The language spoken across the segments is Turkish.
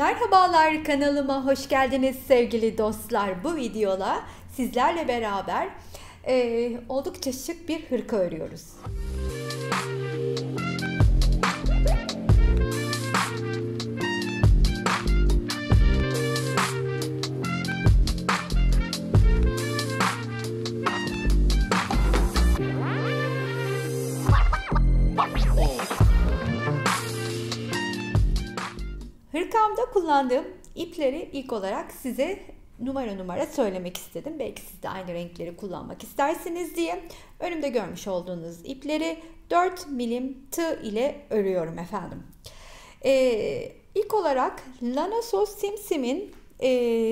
Merhabalar, kanalıma hoş geldiniz sevgili dostlar. Bu videoda sizlerle beraber oldukça şık bir hırka örüyoruz. Hırkamda kullandığım ipleri ilk olarak size numara söylemek istedim. Belki siz de aynı renkleri kullanmak istersiniz diye. Önümde görmüş olduğunuz ipleri 4 milim tığ ile örüyorum efendim. İlk olarak Lanasos Simsim'in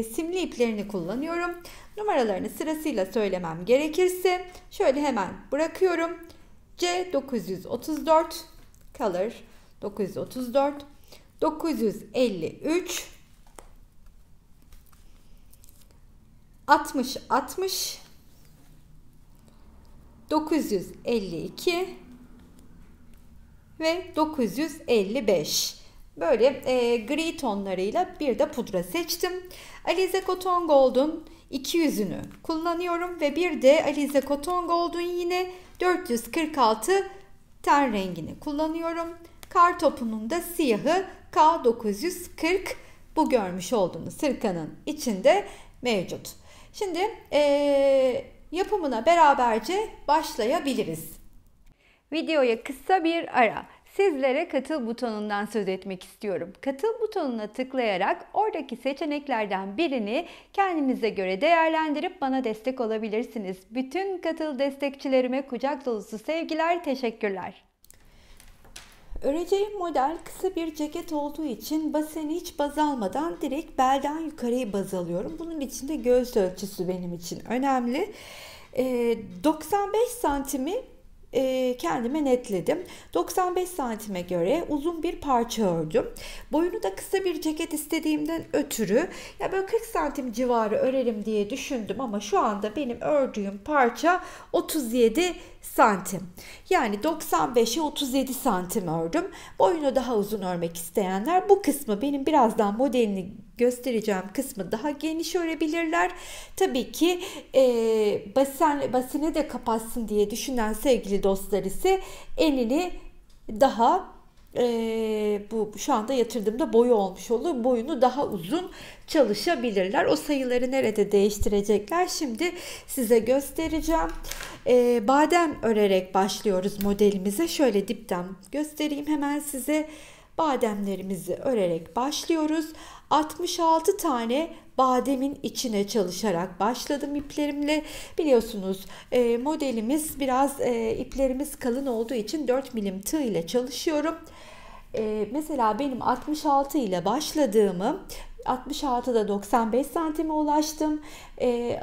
simli iplerini kullanıyorum. Numaralarını sırasıyla söylemem gerekirse şöyle hemen bırakıyorum. C934 Color 934 953 60 60 952 ve 955 böyle gri tonlarıyla bir de pudra seçtim. Alize Cotton Gold'un 200'ünü kullanıyorum ve bir de Alize Cotton Gold'un yine 446 ten rengini kullanıyorum. Kar topunun da siyahı K940, bu görmüş olduğunuz hırkanın içinde mevcut. Şimdi yapımına beraberce başlayabiliriz. Videoya kısa bir ara. Sizlere katıl butonundan söz etmek istiyorum. Katıl butonuna tıklayarak oradaki seçeneklerden birini kendinize göre değerlendirip bana destek olabilirsiniz. Bütün katıl destekçilerime kucak dolusu sevgiler, teşekkürler. Öreceğim model kısa bir ceket olduğu için baseni hiç baz almadan direkt belden yukarıyı baz alıyorum. Bunun için de göğüs ölçüsü benim için önemli. 95 santimi kendime netledim. 95 santime göre uzun bir parça ördüm. Boyunu da kısa bir ceket istediğimden ötürü ya böyle 40 santim civarı örerim diye düşündüm ama şu anda benim ördüğüm parça 37 santim. Yani 95'e 37 santim ördüm. Boyunu daha uzun örmek isteyenler bu kısmı, benim birazdan modelini göstereceğim kısmı daha geniş örebilirler. Tabii ki basını de kapatsın diye düşünen sevgili dostlar ise enini daha bu şu anda yatırdığımda boyu olmuş olur. Boyunu daha uzun çalışabilirler. O sayıları nerede değiştirecekler? Şimdi size göstereceğim. Badem örerek başlıyoruz modelimize. Şöyle dipten göstereyim hemen size. Bademlerimizi örerek başlıyoruz. 66 tane bademin içine çalışarak başladım iplerimle. Biliyorsunuz modelimiz biraz iplerimiz kalın olduğu için 4 milim tığ ile çalışıyorum. Mesela benim 66 ile başladığımı 66'da 95 santime ulaştım.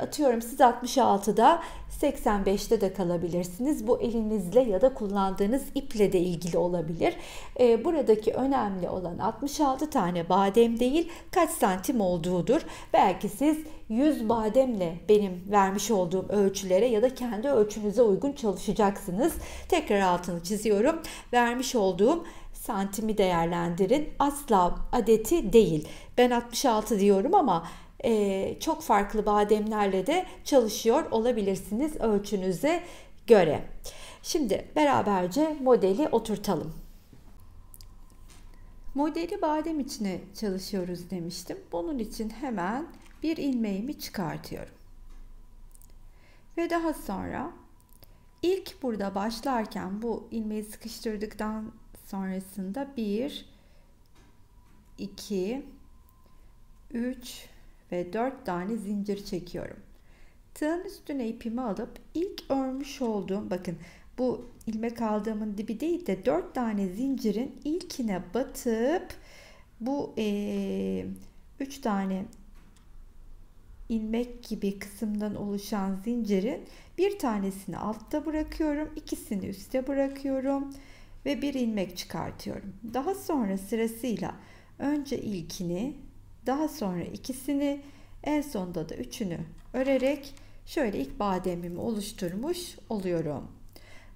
Atıyorum siz 66'da 85'te de kalabilirsiniz. Bu elinizle ya da kullandığınız iple de ilgili olabilir. Buradaki önemli olan 66 tane badem değil, kaç santim olduğudur. Belki siz 100 bademle benim vermiş olduğum ölçülere ya da kendi ölçünüze uygun çalışacaksınız. Tekrar altını çiziyorum. Vermiş olduğum santimi değerlendirin. Asla adeti değil. Ben 66 diyorum ama çok farklı bademlerle de çalışıyor olabilirsiniz ölçünüze göre. Şimdi beraberce modeli oturtalım. Modeli badem içine çalışıyoruz demiştim. Bunun için hemen bir ilmeğimi çıkartıyorum. Ve daha sonra ilk burada başlarken bu ilmeği sıkıştırdıktan sonrasında 1, 2, 3 ve 4 tane zincir çekiyorum. Tığın üstüne ipimi alıp ilk örmüş olduğum, bakın bu ilmek aldığımın dibi değil de 4 tane zincirin ilkine batıp bu 3 tane ilmek gibi kısımdan oluşan zincirin bir tanesini altta bırakıyorum, ikisini üstte bırakıyorum ve bir ilmek çıkartıyorum. Daha sonra sırasıyla önce ilkini, daha sonra ikisini, en sonunda da üçünü örerek şöyle ilk bademimi oluşturmuş oluyorum.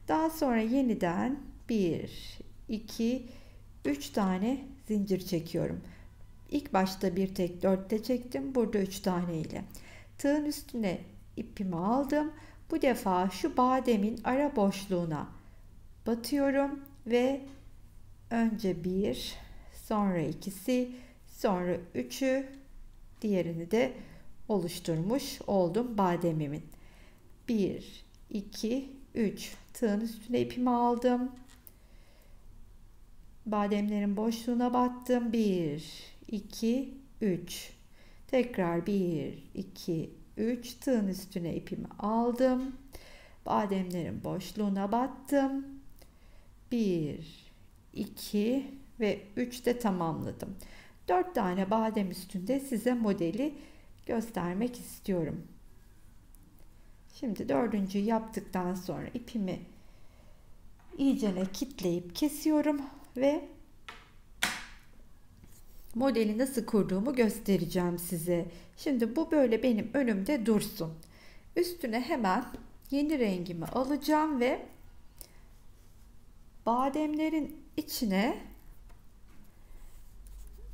Daha sonra yeniden 1, 2, 3 tane zincir çekiyorum. İlk başta bir tek 4'te çektim. Burada 3 tane ile. Tığın üstüne ipimi aldım. Bu defa şu bademin ara boşluğuna batıyorum ve önce 1, sonra ikisi, sonra 3'ü, diğerini de oluşturmuş oldum bademimin. 1, 2, 3. Tığın üstüne ipimi aldım. Bademlerin boşluğuna battım. 1, 2, 3. Tekrar 1, 2, 3. Tığın üstüne ipimi aldım. Bademlerin boşluğuna battım. 1, 2 ve 3 de tamamladım. 4 tane badem üstünde size modeli göstermek istiyorum. Şimdi dördüncüyü yaptıktan sonra ipimi iyicene kitleyip kesiyorum ve modeli nasıl kurduğumu göstereceğim size. Şimdi bu böyle benim önümde dursun. Üstüne hemen yeni rengimi alacağım ve bademlerin içine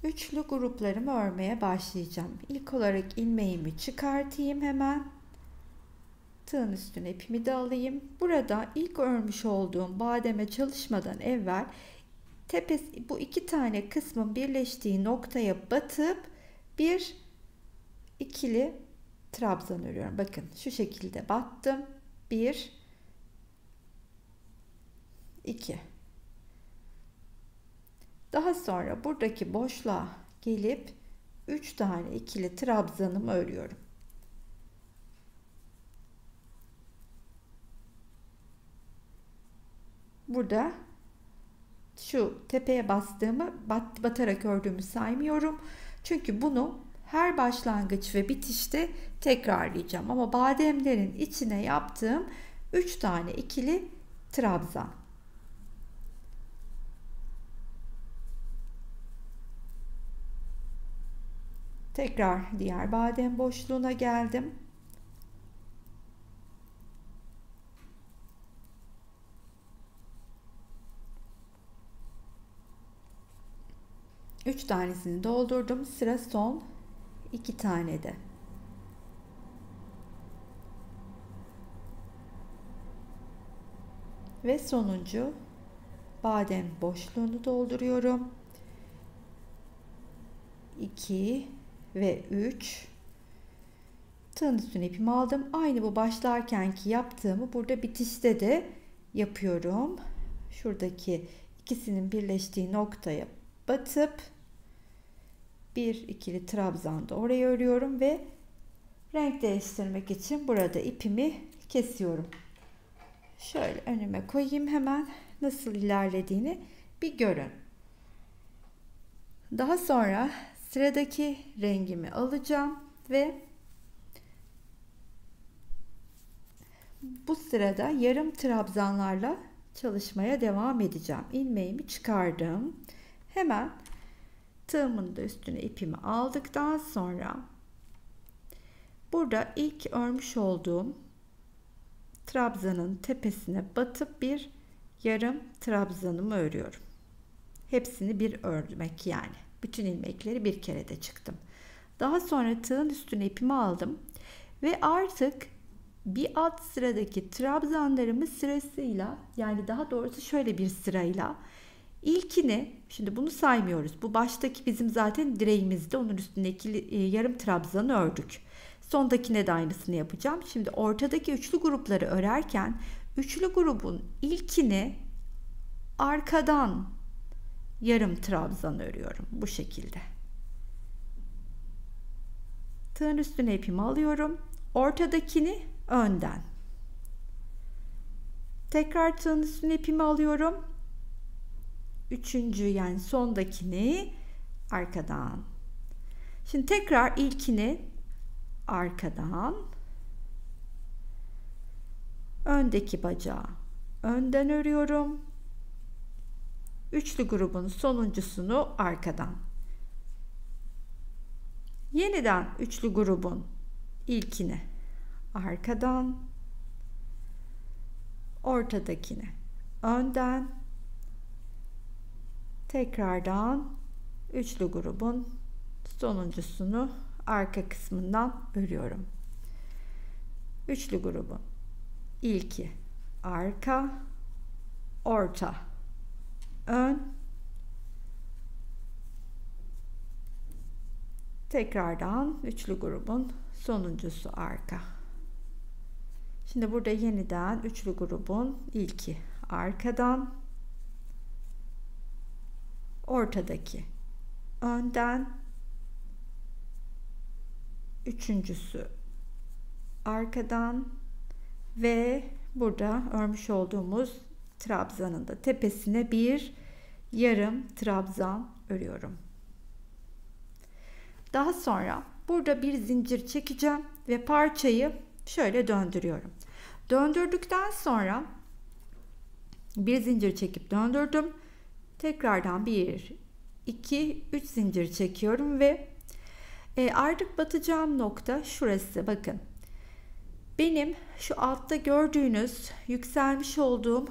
üçlü gruplarımı örmeye başlayacağım. İlk olarak ilmeğimi çıkartayım hemen. Tığın üstüne ipimi de alayım. Burada ilk örmüş olduğum bademe çalışmadan evvel tepesi, bu iki tane kısmın birleştiği noktaya batıp bir ikili trabzan örüyorum. Bakın şu şekilde battım. 1, 2. Daha sonra buradaki boşluğa gelip 3 tane ikili trabzanımı örüyorum. Burada şu tepeye bastığımı batarak ördüğümü saymıyorum. Çünkü bunu her başlangıç ve bitişte tekrarlayacağım. Ama bademlerin içine yaptığım 3 tane ikili trabzan. Tekrar diğer badem boşluğuna geldim. Üç tanesini doldurdum. Sıra son 2 tane de. Ve sonuncu badem boşluğunu dolduruyorum. 2 ve 3. Tığın üstüne ipimi aldım. Aynı bu başlarkenki yaptığımı burada bitişte de yapıyorum. Şuradaki ikisinin birleştiği noktaya batıp bir ikili trabzan da oraya örüyorum ve renk değiştirmek için burada ipimi kesiyorum. Şöyle önüme koyayım, hemen nasıl ilerlediğini bir görün. Daha sonra sıradaki rengimi alacağım ve bu sırada yarım trabzanlarla çalışmaya devam edeceğim. İlmeğimi çıkardım. Hemen tığımın da üstüne ipimi aldıktan sonra burada ilk örmüş olduğum trabzanın tepesine batıp bir yarım trabzanımı örüyorum. Hepsini bir örmek, yani bütün ilmekleri bir kerede çıktım. Daha sonra tığın üstüne ipimi aldım ve artık bir alt sıradaki trabzanlarımı sırasıyla, yani daha doğrusu şöyle bir sırayla, ilkini, şimdi bunu saymıyoruz. Bu baştaki bizim zaten direğimizde, onun üstündeki yarım trabzanı ördük. Sondakine de aynısını yapacağım. Şimdi ortadaki üçlü grupları örerken üçlü grubun ilkini arkadan yarım trabzan örüyorum. Bu şekilde. Tığın üstüne ipimi alıyorum. Ortadakini önden. Tekrar tığın üstüne ipimi alıyorum. Üçüncü, yani sondakini arkadan. Şimdi tekrar ilkini arkadan, öndeki bacağı önden örüyorum. Üçlü grubun sonuncusunu arkadan. Yeniden üçlü grubun ilkini arkadan, ortadakini önden, tekrardan üçlü grubun sonuncusunu arka kısmından örüyorum. Üçlü grubun ilki arka, orta, ön, tekrardan üçlü grubun sonuncusu arka. Şimdi burada yeniden üçlü grubun ilki arkadan, ortadaki önden, üçüncüsü arkadan ve burada örmüş olduğumuz trabzanın da tepesine bir yarım trabzan örüyorum. Daha sonra burada bir zincir çekeceğim ve parçayı şöyle döndürüyorum. Döndürdükten sonra bir zincir çekip döndürdüm. Tekrardan 1, 2, 3 zincir çekiyorum ve artık batacağım nokta şurası. Bakın. Benim şu altta gördüğünüz yükselmiş olduğum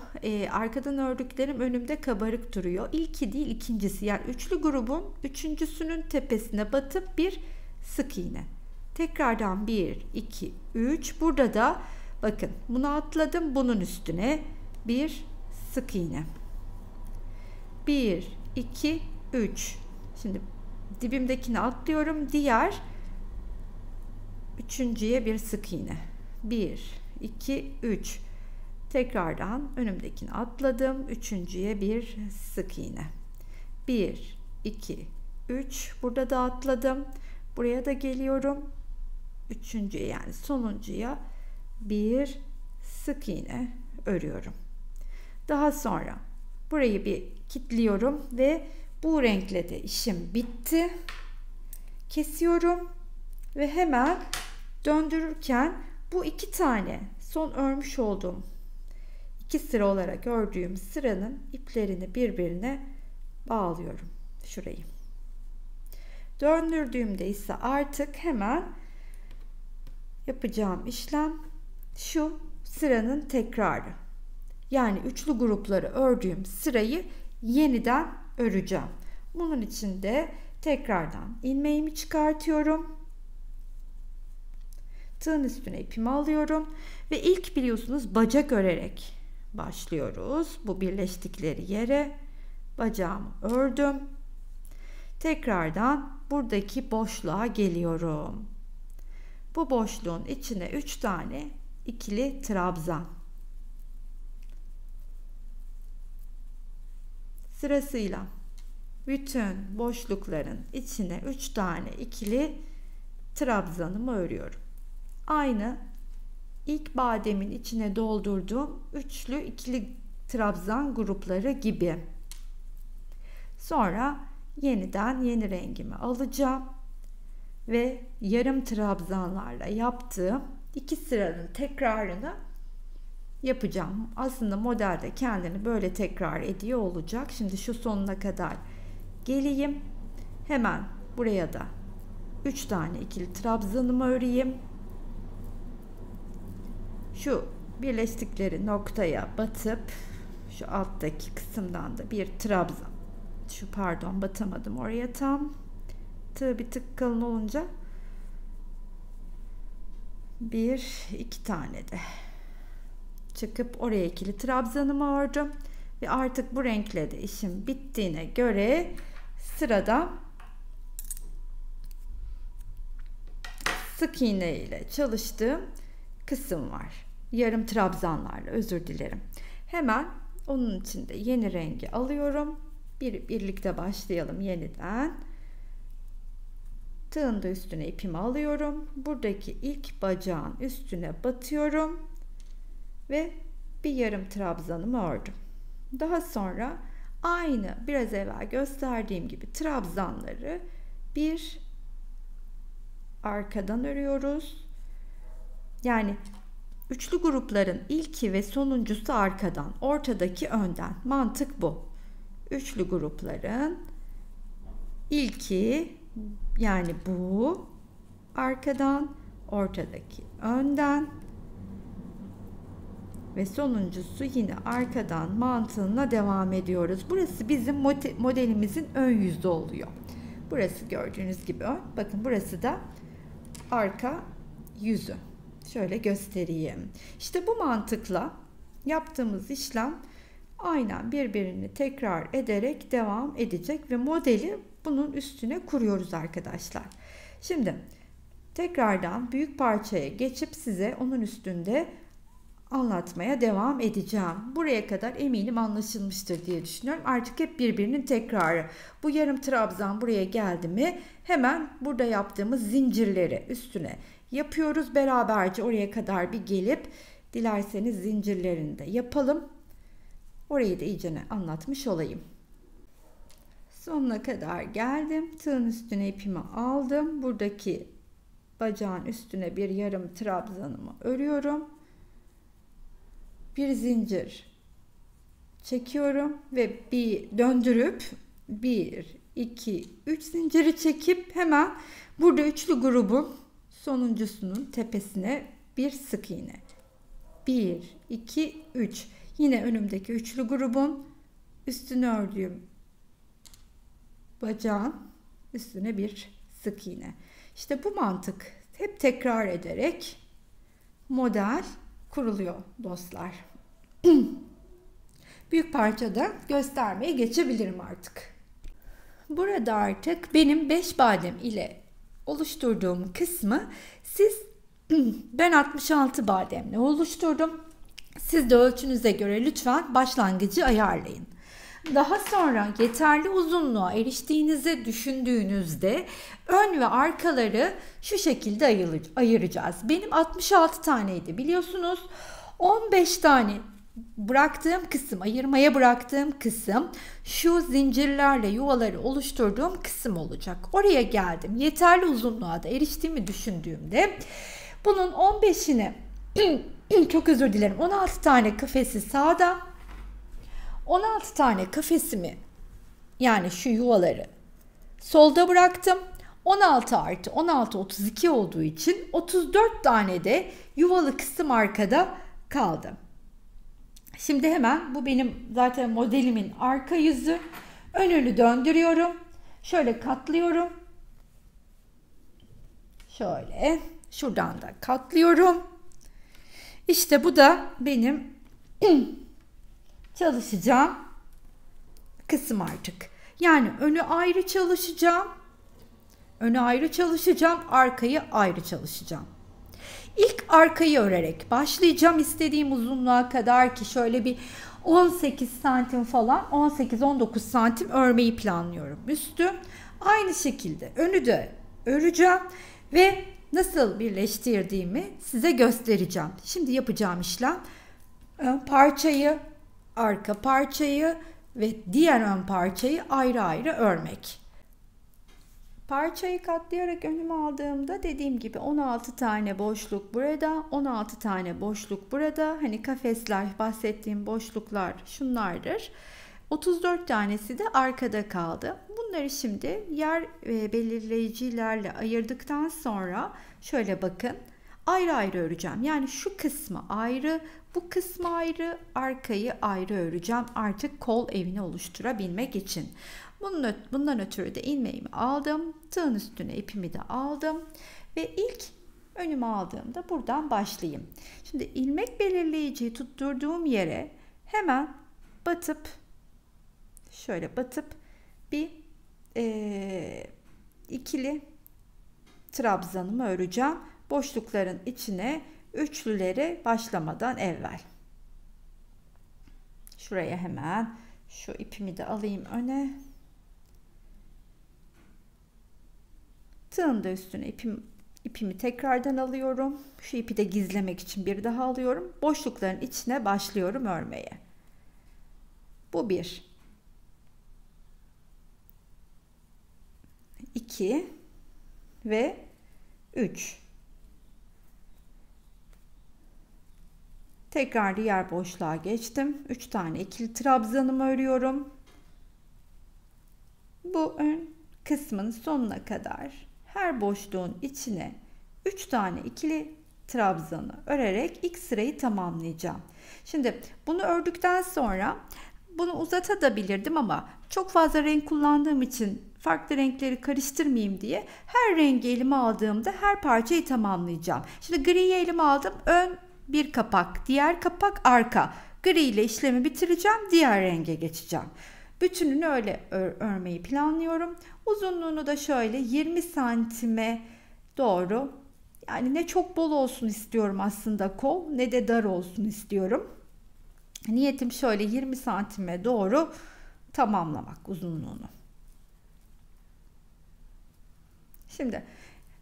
arkadan ördüklerim önümde kabarık duruyor. İlki değil ikincisi, yani üçlü grubun üçüncüsünün tepesine batıp bir sık iğne. Tekrardan 1, 2, 3. Burada da bakın bunu atladım, bunun üstüne bir sık iğne. 1, 2, 3. Şimdi dibimdekini atlıyorum. Diğer üçüncüye bir sık iğne. 1, 2, 3. Tekrardan önümdekini atladım. Üçüncüye bir sık iğne. 1, 2, 3. Burada da atladım. Buraya da geliyorum. Üçüncüye, yani sonuncuya bir sık iğne örüyorum. Daha sonra burayı bir kilitliyorum ve bu renkle de işim bitti. Kesiyorum ve hemen döndürürken bu iki tane son örmüş olduğum iki sıra olarak ördüğüm sıranın iplerini birbirine bağlıyorum. Şurayı. Döndürdüğümde ise artık hemen yapacağım işlem şu sıranın tekrarı. Yani üçlü grupları ördüğüm sırayı yeniden öreceğim. Bunun için de tekrardan ilmeğimi çıkartıyorum. Tığın üstüne ipimi alıyorum ve ilk biliyorsunuz bacak örerek başlıyoruz. Bu birleştikleri yere bacağımı ördüm. Tekrardan buradaki boşluğa geliyorum. Bu boşluğun içine 3 tane ikili trabzan. Sırasıyla bütün boşlukların içine 3 tane ikili trabzanımı örüyorum. Aynı ilk bademin içine doldurduğum üçlü ikili trabzan grupları gibi. Sonra yeniden yeni rengimi alacağım ve yarım trabzanlarla yaptığım iki sıranın tekrarını yapacağım. Aslında modelde kendini böyle tekrar ediyor olacak. Şimdi şu sonuna kadar geleyim. Hemen buraya da 3 tane ikili trabzanımı öreyim. Şu birleştikleri noktaya batıp şu alttaki kısımdan da bir trabzan. Batamadım oraya tam. Tığ bir tık kalın olunca bir iki tane de çıkıp oraya ikili trabzanımı ördüm ve artık bu renkle de işim bittiğine göre sırada sık iğne ile çalıştığım kısım var. Yarım trabzanlarla, özür dilerim. Hemen onun için de yeni rengi alıyorum. Birlikte başlayalım yeniden. Tığın da üstüne ipimi alıyorum. Buradaki ilk bacağın üstüne batıyorum ve bir yarım trabzanımı ördüm. Daha sonra aynı biraz evvel gösterdiğim gibi trabzanları bir arkadan örüyoruz. Yani üçlü grupların ilki ve sonuncusu arkadan, ortadaki önden. Mantık bu. Üçlü grupların ilki, yani bu arkadan, ortadaki önden ve sonuncusu yine arkadan mantığına devam ediyoruz. Burası bizim modelimizin ön yüzü oluyor. Burası gördüğünüz gibi ön. Bakın burası da arka yüzü. Şöyle göstereyim. İşte bu mantıkla yaptığımız işlem aynen birbirini tekrar ederek devam edecek ve modeli bunun üstüne kuruyoruz arkadaşlar. Şimdi tekrardan büyük parçaya geçip size onun üstünde anlatmaya devam edeceğim. Buraya kadar eminim anlaşılmıştır diye düşünüyorum. Artık hep birbirinin tekrarı. Bu yarım trabzan buraya geldi mi hemen burada yaptığımız zincirleri üstüne yapıyoruz. Beraberce oraya kadar bir gelip dilerseniz zincirlerini de yapalım. Orayı da iyice anlatmış olayım. Sonuna kadar geldim. Tığın üstüne ipimi aldım. Buradaki bacağın üstüne bir yarım trabzanımı örüyorum. Bir zincir çekiyorum ve bir döndürüp 1, 2, 3 zinciri çekip hemen burada üçlü grubun sonuncusunun tepesine bir sık iğne. 1, 2, 3. Yine önümdeki üçlü grubun üstüne ördüğüm bacağın üstüne bir sık iğne. İşte bu mantık hep tekrar ederek model kuruluyor dostlar. Büyük parçada göstermeye geçebilirim artık. Burada artık benim 5 badem ile oluşturduğum kısmı ben 66 bademle oluşturdum. Siz de ölçünüze göre lütfen başlangıcı ayarlayın. Daha sonra yeterli uzunluğa eriştiğinizi düşündüğünüzde ön ve arkaları şu şekilde ayıracağız. Benim 66 taneydi biliyorsunuz. 15 tane bıraktığım kısım, ayırmaya bıraktığım kısım şu zincirlerle yuvaları oluşturduğum kısım olacak. Oraya geldim. Yeterli uzunluğa da eriştiğimi düşündüğümde bunun 15'ini çok özür dilerim 16 tane kafesi sağda, 16 tane kafesimi yani şu yuvaları solda bıraktım. 16 artı 16 32 olduğu için 34 tane de yuvalı kısım arkada kaldı. Şimdi hemen bu benim zaten modelimin arka yüzü. Önünü döndürüyorum. Şöyle katlıyorum. Şöyle şuradan da katlıyorum. İşte bu da benim çalışacağım kısım artık. Yani önü ayrı çalışacağım. Önü ayrı çalışacağım. Arkayı ayrı çalışacağım. İlk arkayı örerek başlayacağım. İstediğim uzunluğa kadar ki şöyle bir 18 santim falan 18-19 santim örmeyi planlıyorum üstü. Aynı şekilde önü de öreceğim ve nasıl birleştirdiğimi size göstereceğim. Şimdi yapacağım işlem ön parçayı, arka parçayı ve diğer ön parçayı ayrı ayrı örmek. Parçayı katlayarak önüme aldığımda dediğim gibi 16 tane boşluk burada, 16 tane boşluk burada. Hani kafesler, bahsettiğim boşluklar şunlardır. 34 tanesi de arkada kaldı. Bunları şimdi yer belirleyicilerle ayırdıktan sonra şöyle bakın. Ayrı ayrı öreceğim. Yani şu kısmı ayrı, bu kısmı ayrı, arkayı ayrı öreceğim. Artık kol evini oluşturabilmek için. Bundan ötürü de ilmeğimi aldım. Tığın üstüne ipimi de aldım. Ve ilk önüme aldığımda buradan başlayayım. Şimdi ilmek belirleyiciyi tutturduğum yere hemen batıp şöyle batıp bir ikili trabzanımı öreceğim. Boşlukların içine üçlüleri başlamadan evvel. Şuraya hemen şu ipimi de alayım öne. Tığın da üstüne ipimi tekrardan alıyorum. Şu ipi de gizlemek için bir daha alıyorum. Boşlukların içine başlıyorum örmeye. Bu 1. 2 ve 3. Tekrar diğer boşluğa geçtim. 3 tane ikili trabzanımı örüyorum. Bu ön kısmın sonuna kadar her boşluğun içine 3 tane ikili trabzanı örerek ilk sırayı tamamlayacağım. Şimdi bunu ördükten sonra bunu uzatabilirdim ama çok fazla renk kullandığım için farklı renkleri karıştırmayayım diye her rengi elime aldığımda her parçayı tamamlayacağım. Şimdi griyi elime aldım. Ön bir kapak, diğer kapak arka. Gri ile işlemi bitireceğim. Diğer renge geçeceğim. Bütününü öyle örmeyi planlıyorum. Uzunluğunu da şöyle 20 santime doğru, yani ne çok bol olsun istiyorum aslında kol, ne de dar olsun istiyorum. Niyetim şöyle 20 santime doğru tamamlamak uzunluğunu. Şimdi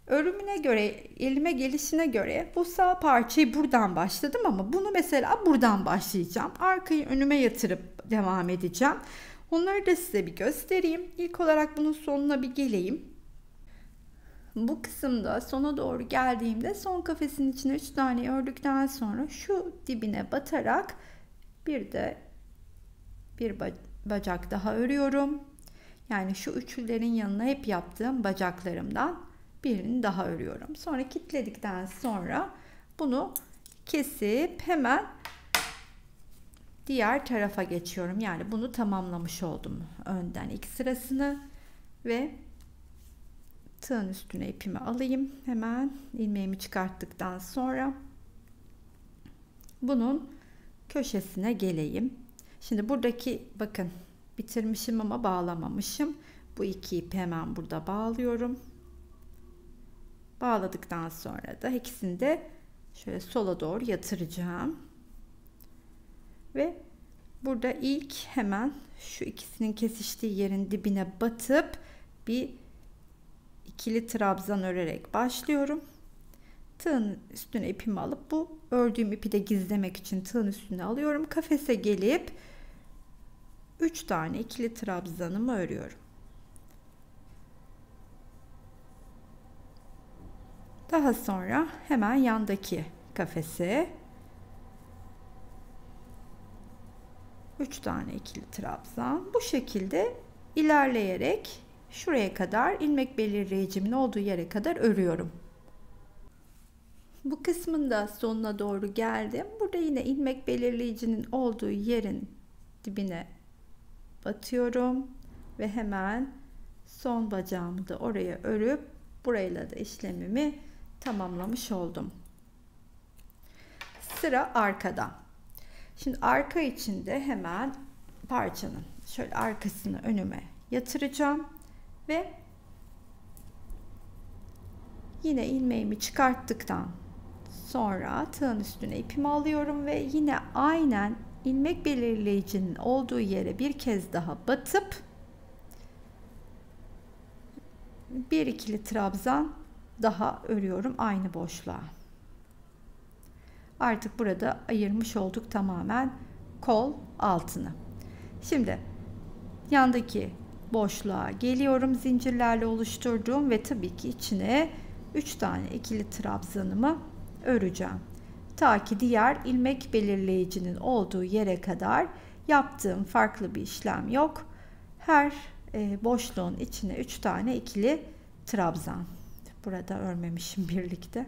örümüne göre, elime gelişine göre bu sağ parçayı buradan başladım ama bunu mesela buradan başlayacağım. Arkayı önüme yatırıp devam edeceğim. Onları da size bir göstereyim. İlk olarak bunun sonuna bir geleyim. Bu kısımda sona doğru geldiğimde son kafesin içine 3 tane ördükten sonra şu dibine batarak bir de bir bacak daha örüyorum. Yani şu üçlülerin yanına hep yaptığım bacaklarımdan birini daha örüyorum. Sonra kilitledikten sonra bunu kesip hemen diğer tarafa geçiyorum. Yani bunu tamamlamış oldum önden ilk sırasını ve tığın üstüne ipimi alayım. Hemen ilmeğimi çıkarttıktan sonra bunun köşesine geleyim. Şimdi buradaki bakın bitirmişim ama bağlamamışım. Bu iki ipi hemen burada bağlıyorum. Bağladıktan sonra da ikisini de şöyle sola doğru yatıracağım. Ve burada ilk hemen şu ikisinin kesiştiği yerin dibine batıp bir ikili trabzan örerek başlıyorum. Tığın üstüne ipimi alıp bu ördüğüm ipi de gizlemek için tığın üstüne alıyorum. Kafese gelip 3 tane ikili trabzanımı örüyorum. Daha sonra hemen yandaki kafese 3 tane ikili trabzan. Bu şekilde ilerleyerek şuraya kadar ilmek belirleyicimin olduğu yere kadar örüyorum. Bu kısmın da sonuna doğru geldim. Burada yine ilmek belirleyicinin olduğu yerin dibine batıyorum ve hemen son bacağımı da oraya örüp burayla da işlemimi tamamlamış oldum. Sıra arkada. Şimdi arka için de hemen parçanın şöyle arkasını önüme yatıracağım ve yine ilmeğimi çıkarttıktan sonra tığın üstüne ipimi alıyorum ve yine aynen ilmek belirleyicinin olduğu yere bir kez daha batıp bir ikili trabzan daha örüyorum aynı boşluğa. Artık burada ayırmış olduk tamamen kol altını. Şimdi yandaki boşluğa geliyorum, zincirlerle oluşturduğum ve tabii ki içine 3 tane ikili trabzanımı öreceğim. Ta ki diğer ilmek belirleyicinin olduğu yere kadar yaptığım farklı bir işlem yok. Her boşluğun içine 3 tane ikili trabzan. Burada örmemişim birlikte.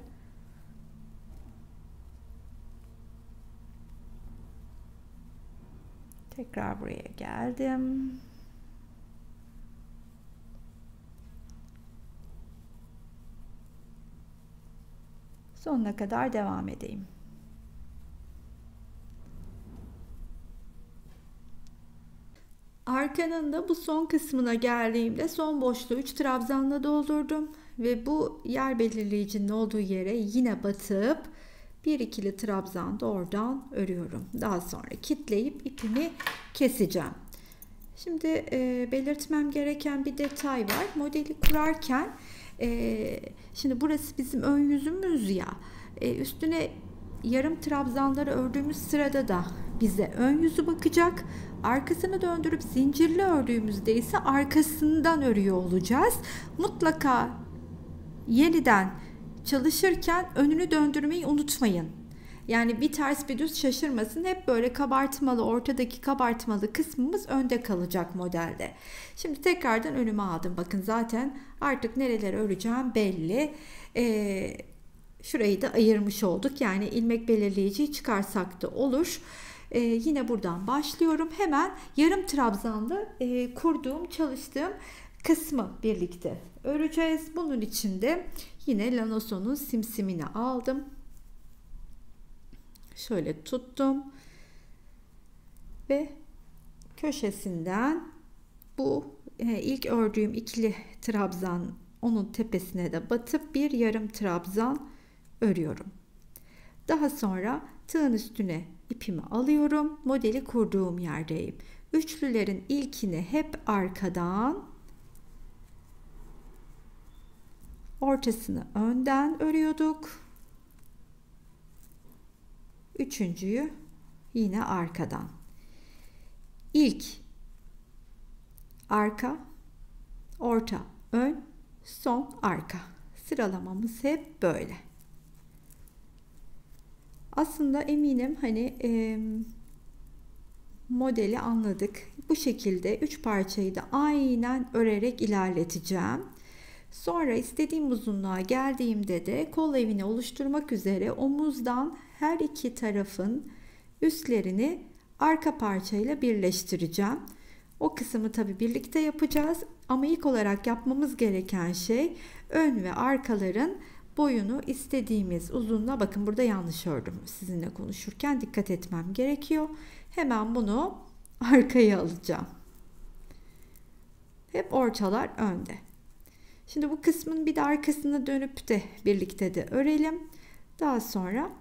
Tekrar buraya geldim. Sonuna kadar devam edeyim. Arkanın da bu son kısmına geldiğimde son boşluğu 3 trabzanla doldurdum ve bu yer belirleyicinin olduğu yere yine batıp bir ikili trabzan da oradan örüyorum. Daha sonra kitleyip ipimi keseceğim. Şimdi belirtmem gereken bir detay var. Modeli kurarken şimdi burası bizim ön yüzümüz ya, üstüne yarım trabzanları ördüğümüz sırada da bize ön yüzü bakacak. Arkasını döndürüp zincirli ördüğümüzde ise arkasından örüyor olacağız. Mutlaka yeniden çalışırken önünü döndürmeyi unutmayın. Yani bir ters bir düz şaşırmasın. Hep böyle kabartmalı, ortadaki kabartmalı kısmımız önde kalacak modelde. Şimdi tekrardan önüme aldım. Bakın zaten artık nereleri öreceğim belli. Şurayı da ayırmış olduk. Yani ilmek belirleyiciyi çıkarsak da olur. Yine buradan başlıyorum. Hemen yarım trabzanlı kurduğum, çalıştığım kısmı birlikte öreceğiz. Bunun için de yine Lanoson'un simsimini aldım. Şöyle tuttum ve köşesinden bu ilk ördüğüm ikili trabzan, onun tepesine de batıp bir yarım trabzan örüyorum. Daha sonra tığın üstüne ipimi alıyorum. Modeli kurduğum yerdeyim. Üçlülerin ilkini hep arkadan, ortasını önden örüyorduk. Üçüncüyü yine arkadan. İlk arka, orta, ön, son, arka. Sıralamamız hep böyle. Aslında eminim hani modeli anladık. Bu şekilde 3 parçayı da aynen örerek ilerleteceğim. Sonra istediğim uzunluğa geldiğimde de kol evini oluşturmak üzere omuzdan her iki tarafın üstlerini arka parçayla birleştireceğim. O kısmı tabi birlikte yapacağız ama ilk olarak yapmamız gereken şey ön ve arkaların boyunu istediğimiz uzunluğa, bakın burada yanlış ördüm, sizinle konuşurken dikkat etmem gerekiyor. Hemen bunu arkaya alacağım. Hep ortalar önde. Şimdi bu kısmın bir de arkasına dönüp de birlikte de örelim. Daha sonra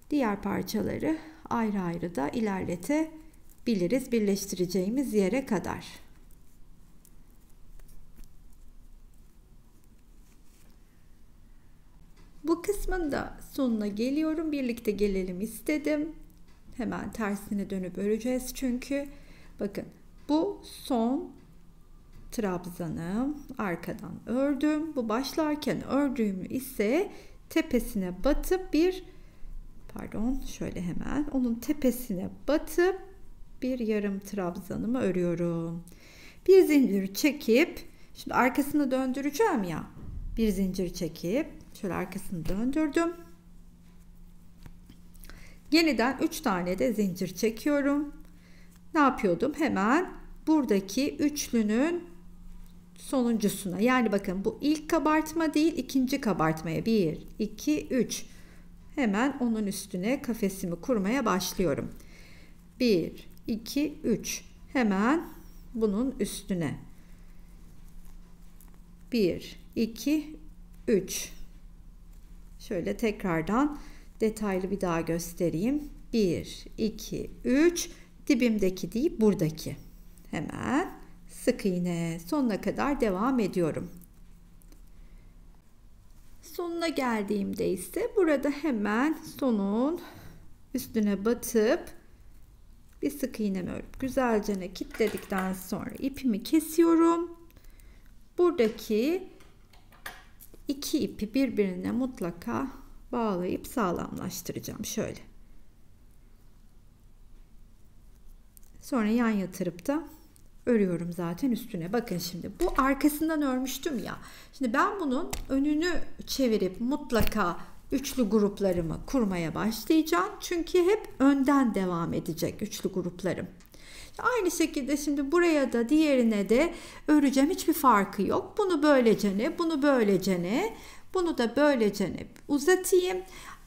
diğer parçaları ayrı ayrı da ilerletebiliriz birleştireceğimiz yere kadar. Bu kısmın da sonuna geliyorum. Birlikte gelelim istedim. Hemen tersine dönüp öreceğiz çünkü. Bakın bu son trabzanım, arkadan ördüm. Bu başlarken ördüğümü ise tepesine batıp şöyle hemen onun tepesine batıp bir yarım trabzanımı örüyorum. Bir zincir çekip, şimdi arkasını döndüreceğim ya, bir zincir çekip şöyle arkasını döndürdüm. Yeniden 3 tane de zincir çekiyorum. Ne yapıyordum? Hemen buradaki üçlünün sonuncusuna, yani bakın bu ilk kabartma değil, ikinci kabartmaya 1 2 3, hemen onun üstüne kafesimi kurmaya başlıyorum. 1 2 3, hemen bunun üstüne 1 2 3. Şöyle tekrardan detaylı bir daha göstereyim. 1 2 3, dibimdeki değil buradaki. Hemen sık iğne sonuna kadar devam ediyorum. Sonuna geldiğimde ise burada hemen sonun üstüne batıp bir sık iğnemi örüp güzelce kilitledikten sonra ipimi kesiyorum. Buradaki iki ipi birbirine mutlaka bağlayıp sağlamlaştıracağım şöyle. Sonra yan yatırıp da örüyorum zaten üstüne. Bakın şimdi bu arkasından örmüştüm ya. Şimdi ben bunun önünü çevirip mutlaka üçlü gruplarımı kurmaya başlayacağım. Çünkü hep önden devam edecek üçlü gruplarım. Aynı şekilde şimdi buraya da diğerine de öreceğim. Hiçbir farkı yok. Bunu böylece, bunu böylece, bunu da böylece uzatayım.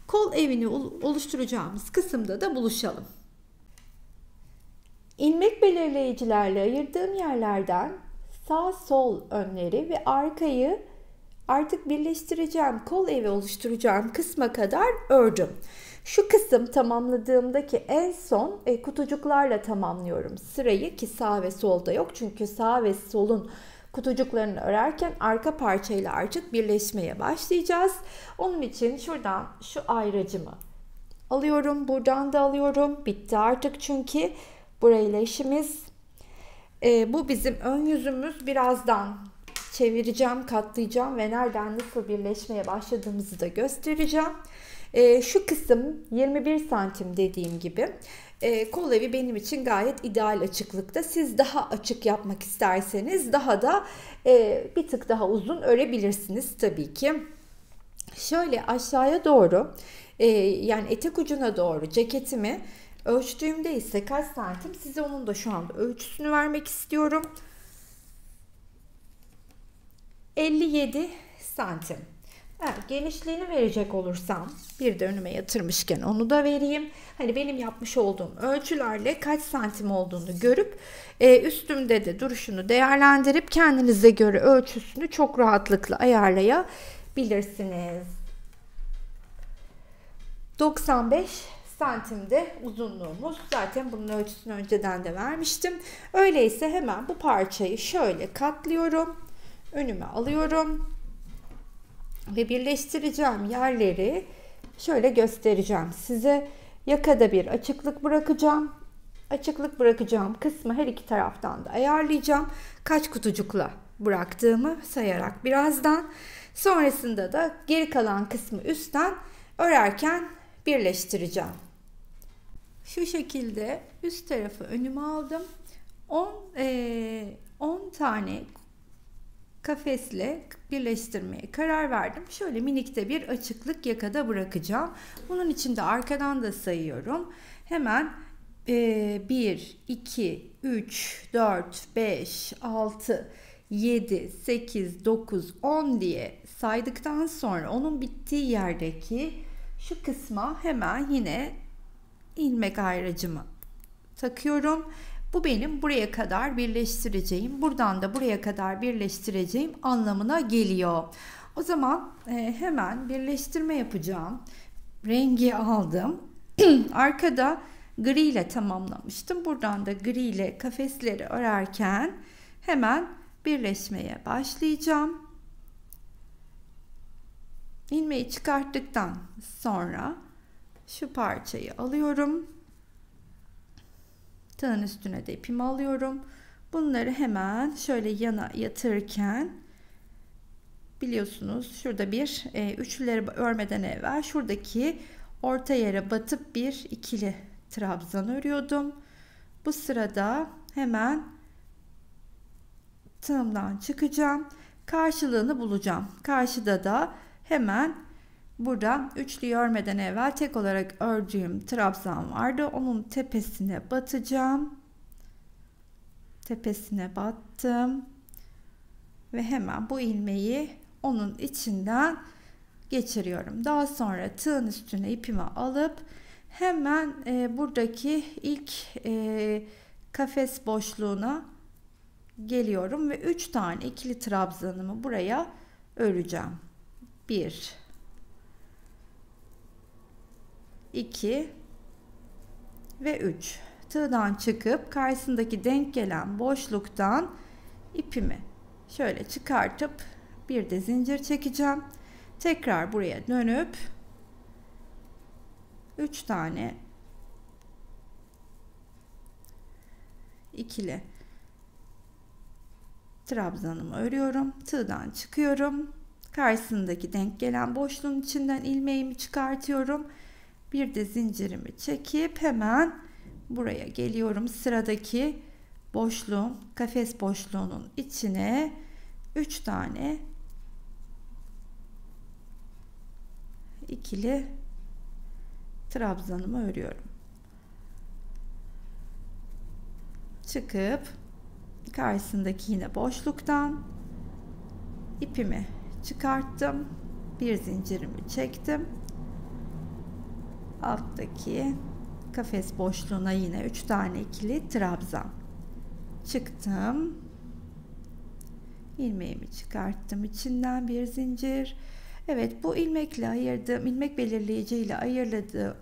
Kol evini oluşturacağımız kısımda da buluşalım. İlmek belirleyicilerle ayırdığım yerlerden sağ sol önleri ve arkayı artık birleştireceğim, kol evi oluşturacağım kısma kadar ördüm. Şu kısım tamamladığımdaki en son kutucuklarla tamamlıyorum sırayı, ki sağ ve solda yok. Çünkü sağ ve solun kutucuklarını örerken arka parçayla artık birleşmeye başlayacağız. Onun için şuradan şu ayracımı alıyorum, buradan da alıyorum. Bitti artık çünkü burayla işimiz. Bu bizim ön yüzümüz. Birazdan çevireceğim, katlayacağım ve nereden nasıl birleşmeye başladığımızı da göstereceğim. Şu kısım 21 santim dediğim gibi. Kol evi benim için gayet ideal açıklıkta. Siz daha açık yapmak isterseniz daha da bir tık daha uzun örebilirsiniz tabii ki. Şöyle aşağıya doğru, yani etek ucuna doğru ceketimi Ölçtüğümde ise kaç santim, size onun da şu anda ölçüsünü vermek istiyorum. 57 santim. Evet, genişliğini verecek olursam, bir de önüme yatırmışken onu da vereyim. Hani benim yapmış olduğum ölçülerle kaç santim olduğunu görüp üstümde de duruşunu değerlendirip kendinize göre ölçüsünü çok rahatlıkla ayarlayabilirsiniz. 95 santimde uzunluğumuz. Zaten bunun ölçüsünü önceden de vermiştim. Öyleyse hemen bu parçayı şöyle katlıyorum. Önüme alıyorum. Ve birleştireceğim yerleri şöyle göstereceğim size. Yakada bir açıklık bırakacağım. Açıklık bırakacağım kısmı her iki taraftan da ayarlayacağım. Kaç kutucukla bıraktığımı sayarak birazdan. Sonrasında da geri kalan kısmı üstten örerken birleştireceğim. Şu şekilde üst tarafı önüme aldım. 10 tane kafesle birleştirmeye karar verdim. Şöyle minikte bir açıklık yakada bırakacağım. Bunun için de arkadan da sayıyorum. Hemen 1, 2, 3, 4, 5, 6, 7, 8, 9, 10 diye saydıktan sonra onun bittiği yerdeki şu kısma hemen yine ilmek ayracımı takıyorum. Bu benim buraya kadar birleştireceğim, buradan da buraya kadar birleştireceğim anlamına geliyor. O zaman hemen birleştirme yapacağım. Rengi aldım. Arkada gri ile tamamlamıştım. Buradan da gri ile kafesleri örerken hemen birleşmeye başlayacağım. İlmeği çıkarttıktan sonra şu parçayı alıyorum. Tığın üstüne de ipimi alıyorum. Bunları hemen şöyle yana yatırırken biliyorsunuz şurada bir üçlüleri örmeden evvel şuradaki orta yere batıp bir ikili trabzan örüyordum. Bu sırada hemen tığımdan çıkacağım. Karşılığını bulacağım. Karşıda da hemen burada üçlü örmeden evvel tek olarak ördüğüm trabzan vardı. Onun tepesine batacağım. Tepesine battım. Ve hemen bu ilmeği onun içinden geçiriyorum. Daha sonra tığın üstüne ipimi alıp hemen buradaki ilk kafes boşluğuna geliyorum ve 3 tane ikili trabzanımı buraya öreceğim. 1 2 ve 3. Tığdan çıkıp karşısındaki denk gelen boşluktan ipimi şöyle çıkartıp bir de zincir çekeceğim. Tekrar buraya dönüp 3 tane ikili trabzanımı örüyorum. Tığdan çıkıyorum. Karşısındaki denk gelen boşluğun içinden ilmeğimi çıkartıyorum. Bir de zincirimi çekip hemen buraya geliyorum. Sıradaki boşluğun, kafes boşluğunun içine 3 tane ikili trabzanımı örüyorum. Çıkıp karşısındaki yine boşluktan ipimi çıkarttım. Bir zincirimi çektim. Alttaki kafes boşluğuna yine 3 tane ikili trabzan. Çıktım. İlmeğimi çıkarttım. İçinden bir zincir. Evet, bu ilmekle ayırdığım, ilmek belirleyici ile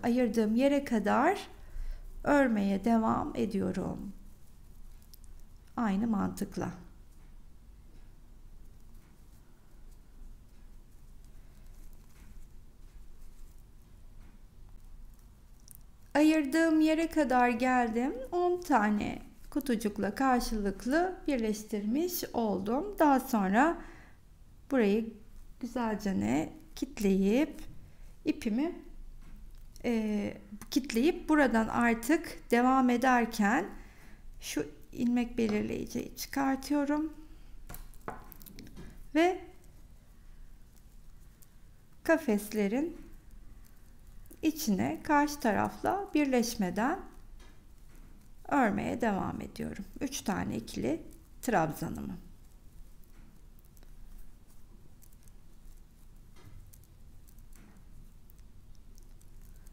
ayırdığım yere kadar örmeye devam ediyorum. Aynı mantıkla. Ayırdığım yere kadar geldim. 10 tane kutucukla karşılıklı birleştirmiş oldum. Daha sonra burayı güzelce kitleyip ipimi kitleyip buradan artık devam ederken şu ilmek belirleyiciyi çıkartıyorum ve kafeslerin içine karşı tarafla birleşmeden örmeye devam ediyorum. 3 tane ikili trabzanımı.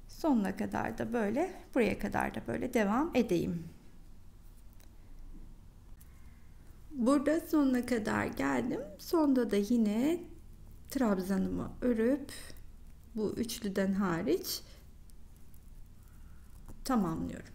Sonuna kadar da böyle, buraya kadar da böyle devam edeyim. Burada sonuna kadar geldim. Sonda da yine trabzanımı örüp bu üçlüden hariç tamamlıyorum.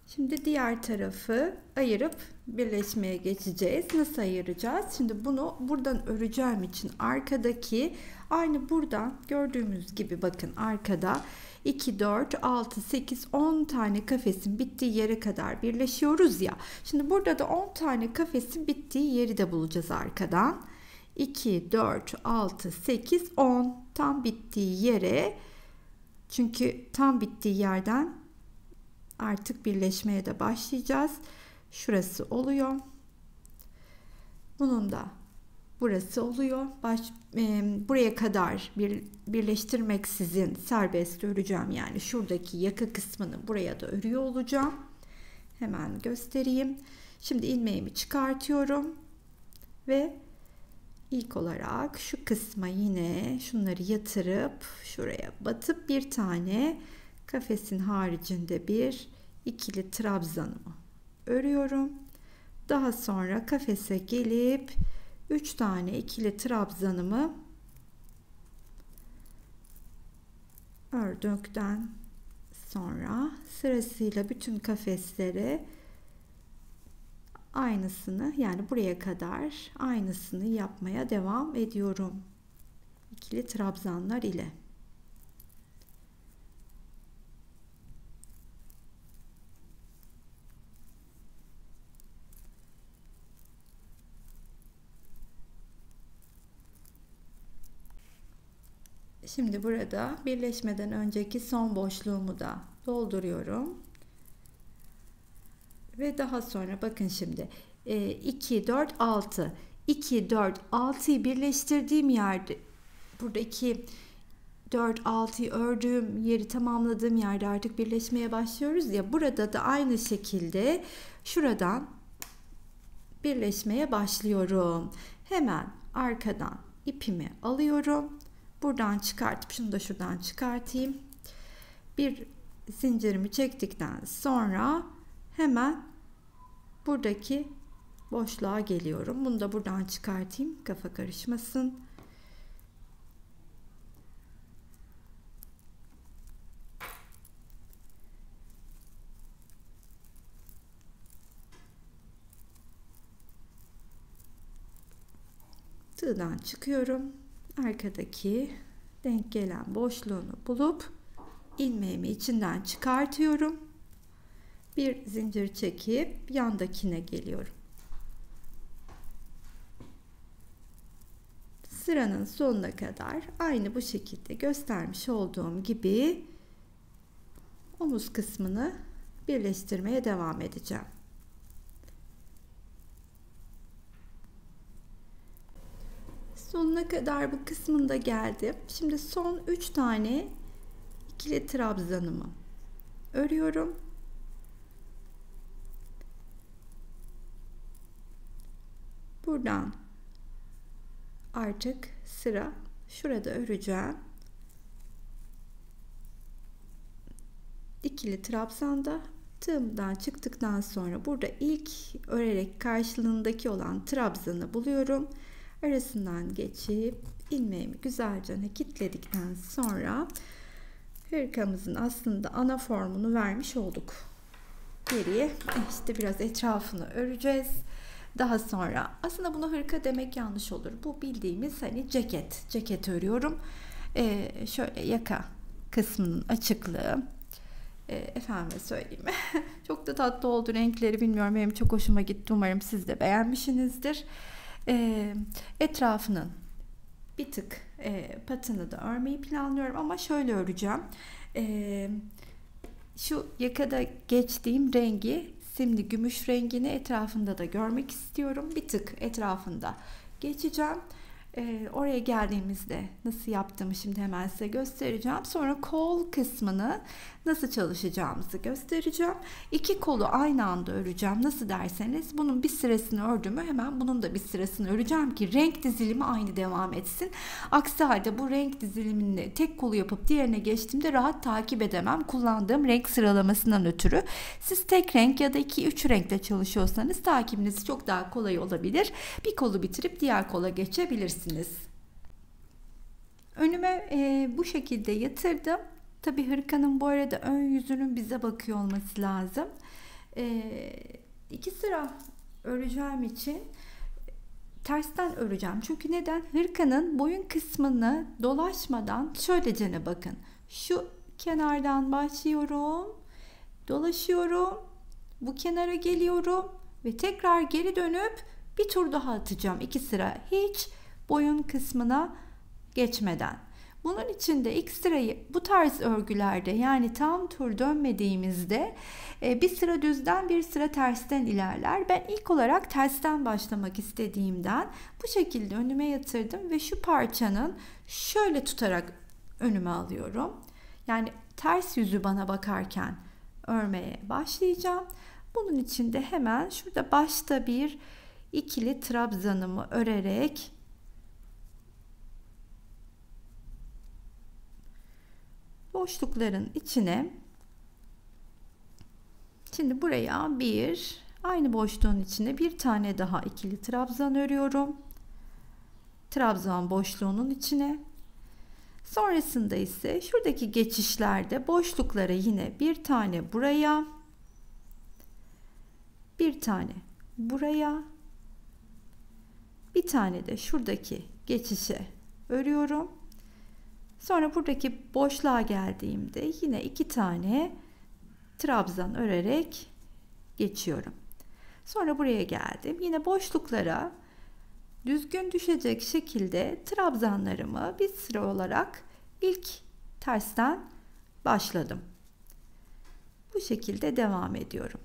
Şimdi diğer tarafı ayırıp birleşmeye geçeceğiz. Nasıl ayıracağız? Şimdi bunu buradan öreceğim için arkadaki aynı buradan gördüğümüz gibi bakın arkada 2, 4, 6, 8, 10 tane kafesin bittiği yere kadar birleşiyoruz ya. Şimdi burada da 10 tane kafesin bittiği yeri de bulacağız arkadan. 2, 4, 6, 8, 10 tam bittiği yere, çünkü tam bittiği yerden artık birleşmeye de başlayacağız. Şurası oluyor. Bunun da burası oluyor. Buraya kadar birleştirmeksizin serbest öreceğim. Yani şuradaki yaka kısmını buraya da örüyor olacağım. Hemen göstereyim. Şimdi ilmeğimi çıkartıyorum ve ilk olarak şu kısma yine şunları yatırıp şuraya batıp bir tane kafesin haricinde bir ikili trabzanımı örüyorum. Daha sonra kafese gelip 3 tane ikili trabzanımı ördükten sonra sırasıyla bütün kafeslere aynısını, yani buraya kadar aynısını yapmaya devam ediyorum. İkili trabzanlar ile. Şimdi burada birleşmeden önceki son boşluğumu da dolduruyorum. Ve daha sonra bakın şimdi 2, 4, 6. 2, 4, 6'yı birleştirdiğim yerde, burada 2, 4, 6'yı ördüğüm yeri tamamladığım yerde artık birleşmeye başlıyoruz ya. Burada da aynı şekilde şuradan birleşmeye başlıyorum. Hemen arkadan ipimi alıyorum. Buradan çıkartıp şunu da şuradan çıkartayım. Bir zincirimi çektikten sonra hemen buradaki boşluğa geliyorum. Bunu da buradan çıkartayım. Kafa karışmasın. Tığdan çıkıyorum. Arkadaki denk gelen boşluğunu bulup ilmeğimi içinden çıkartıyorum. Bir zincir çekip yandakine geliyorum. Sıranın sonuna kadar aynı bu şekilde göstermiş olduğum gibi omuz kısmını birleştirmeye devam edeceğim. Sonuna kadar bu kısmında geldim. Şimdi son 3 tane ikili trabzanımı örüyorum. Buradan artık sıra şurada öreceğim. İkili trabzanda tığımdan çıktıktan sonra burada ilk örerek karşılığındaki olan trabzanı buluyorum. Arasından geçip ilmeğimi güzelce kilitledikten sonra hırkamızın aslında ana formunu vermiş olduk. Geriye işte biraz etrafını öreceğiz. Daha sonra aslında buna hırka demek yanlış olur. Bu bildiğimiz hani ceket örüyorum. Şöyle yaka kısmının açıklığı. Efendime söyleyeyim. Çok da tatlı oldu renkleri, bilmiyorum, benim çok hoşuma gitti. Umarım siz de beğenmişsinizdir. Etrafının bir tık patını da örmeyi planlıyorum ama şöyle öreceğim. Şu yakada geçtiğim rengi, simli gümüş rengini etrafında da görmek istiyorum. Bir tık etrafında geçeceğim. Oraya geldiğimizde nasıl yaptığımı şimdi hemen size göstereceğim. Sonra kol kısmını nasıl çalışacağımızı göstereceğim. İki kolu aynı anda öreceğim. Nasıl derseniz, bunun bir sırasını ördüm, hemen bunun da bir sırasını öreceğim ki renk dizilimi aynı devam etsin. Aksi halde bu renk dizilimini tek kolu yapıp diğerine geçtiğimde rahat takip edemem, kullandığım renk sıralamasından ötürü. Siz tek renk ya da 2-3 renkle çalışıyorsanız takibiniz çok daha kolay olabilir. Bir kolu bitirip diğer kola geçebilirsiniz. Önüme bu şekilde yatırdım. Tabi hırkanın bu arada ön yüzünün bize bakıyor olması lazım. 2 sıra öreceğim için tersten öreceğim. Çünkü neden? Hırkanın boyun kısmını dolaşmadan şöylecene bakın. Şu kenardan başlıyorum. Dolaşıyorum. Bu kenara geliyorum. Ve tekrar geri dönüp bir tur daha atacağım. 2 sıra hiç boyun kısmına geçmeden. Bunun için de ilk sırayı bu tarz örgülerde, yani tam tur dönmediğimizde bir sıra düzden bir sıra tersten ilerler. Ben ilk olarak tersten başlamak istediğimden bu şekilde önüme yatırdım ve şu parçanın şöyle tutarak önüme alıyorum. Yani ters yüzü bana bakarken örmeye başlayacağım. Bunun için de hemen şurada başta bir ikili trabzanımı örerek boşlukların içine, şimdi buraya aynı boşluğun içine bir tane daha ikili trabzan örüyorum. Trabzan boşluğunun içine. Sonrasında ise şuradaki geçişlerde boşluklara yine bir tane buraya, bir tane buraya, bir tane de şuradaki geçişe örüyorum. Sonra buradaki boşluğa geldiğimde yine 2 tane trabzan örerek geçiyorum. Sonra buraya geldim. Yine boşluklara düzgün düşecek şekilde trabzanlarımı bir sıra olarak ilk tersten başladım. Bu şekilde devam ediyorum.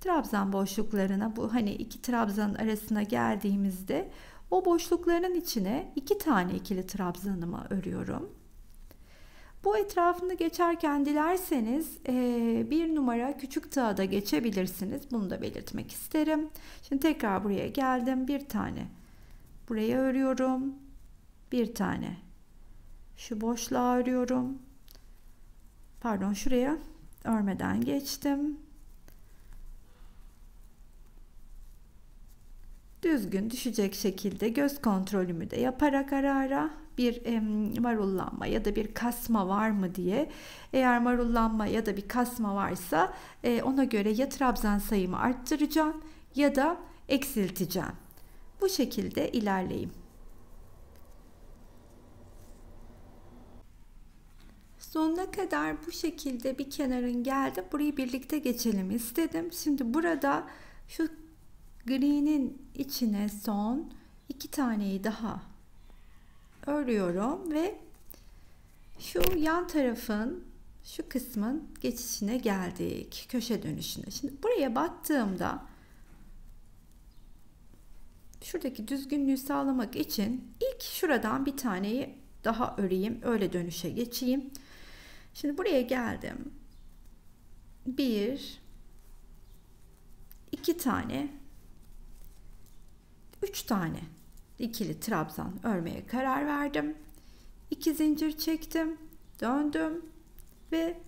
Trabzan boşluklarına, bu hani 2 trabzanın arasına geldiğimizde o boşlukların içine 2 tane ikili trabzanımı örüyorum. Bu etrafını geçerken dilerseniz bir numara küçük tığa da geçebilirsiniz. Bunu da belirtmek isterim. Şimdi tekrar buraya geldim. Bir tane buraya örüyorum. Bir tane şu boşluğa örüyorum. Pardon, şuraya örmeden geçtim. Düzgün düşecek şekilde göz kontrolümü de yaparak ara ara bir marullanma ya da bir kasma var mı diye, eğer marullanma ya da bir kasma varsa ona göre ya trabzan sayımı arttıracağım ya da eksilteceğim. Bu şekilde ilerleyeyim. Sonuna kadar bu şekilde bir kenarın geldi. Burayı birlikte geçelim istedim. Şimdi burada şu gri'nin içine son 2 taneyi daha örüyorum ve şu yan tarafın şu kısmın geçişine geldik, köşe dönüşüne. Şimdi buraya battığımda şuradaki düzgünlüğü sağlamak için ilk şuradan bir taneyi daha öreyim, öyle dönüşe geçeyim. Şimdi buraya geldim. 2 tane, 3 tane ikili trabzan örmeye karar verdim. 2 zincir çektim, döndüm ve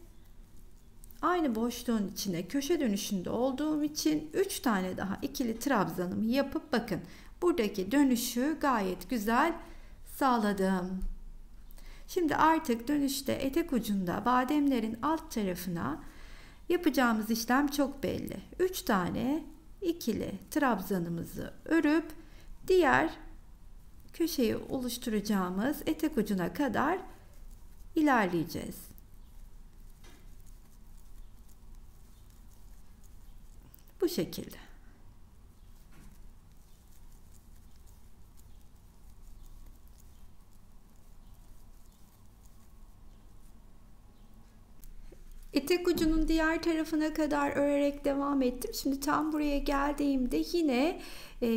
aynı boşluğun içine köşe dönüşünde olduğum için 3 tane daha ikili trabzanımı yapıp bakın buradaki dönüşü gayet güzel sağladım. Şimdi artık dönüşte etek ucunda bademlerin alt tarafına yapacağımız işlem çok belli. 3 tane ikili trabzanımızı örüp diğer köşeyi oluşturacağımız etek ucuna kadar ilerleyeceğiz. Bu şekilde. Etek ucunun diğer tarafına kadar örerek devam ettim. Şimdi tam buraya geldiğimde yine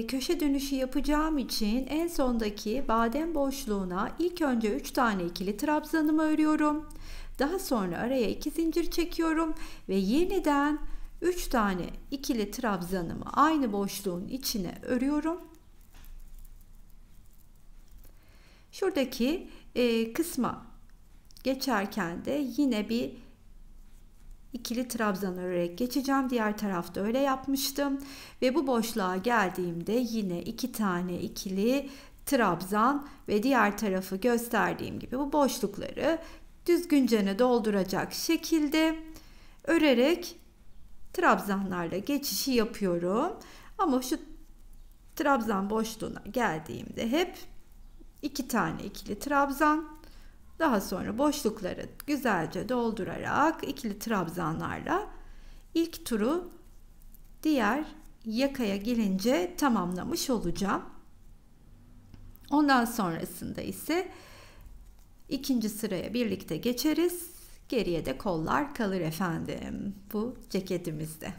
köşe dönüşü yapacağım için en sondaki badem boşluğuna ilk önce 3 tane ikili trabzanımı örüyorum. Daha sonra araya 2 zincir çekiyorum ve yeniden 3 tane ikili trabzanımı aynı boşluğun içine örüyorum. Şuradaki kısma geçerken de yine bir ikili trabzan örerek geçeceğim. Diğer tarafta öyle yapmıştım. Ve bu boşluğa geldiğimde yine 2 tane ikili trabzan ve diğer tarafı gösterdiğim gibi bu boşlukları düzgünce dolduracak şekilde örerek trabzanlarla geçişi yapıyorum. Ama şu trabzan boşluğuna geldiğimde hep 2 tane ikili trabzan, daha sonra boşlukları güzelce doldurarak ikili trabzanlarla ilk turu diğer yakaya gelince tamamlamış olacağım. Ondan sonrasında ise ikinci sıraya birlikte geçeriz. Geriye de kollar kalır efendim bu ceketimizde.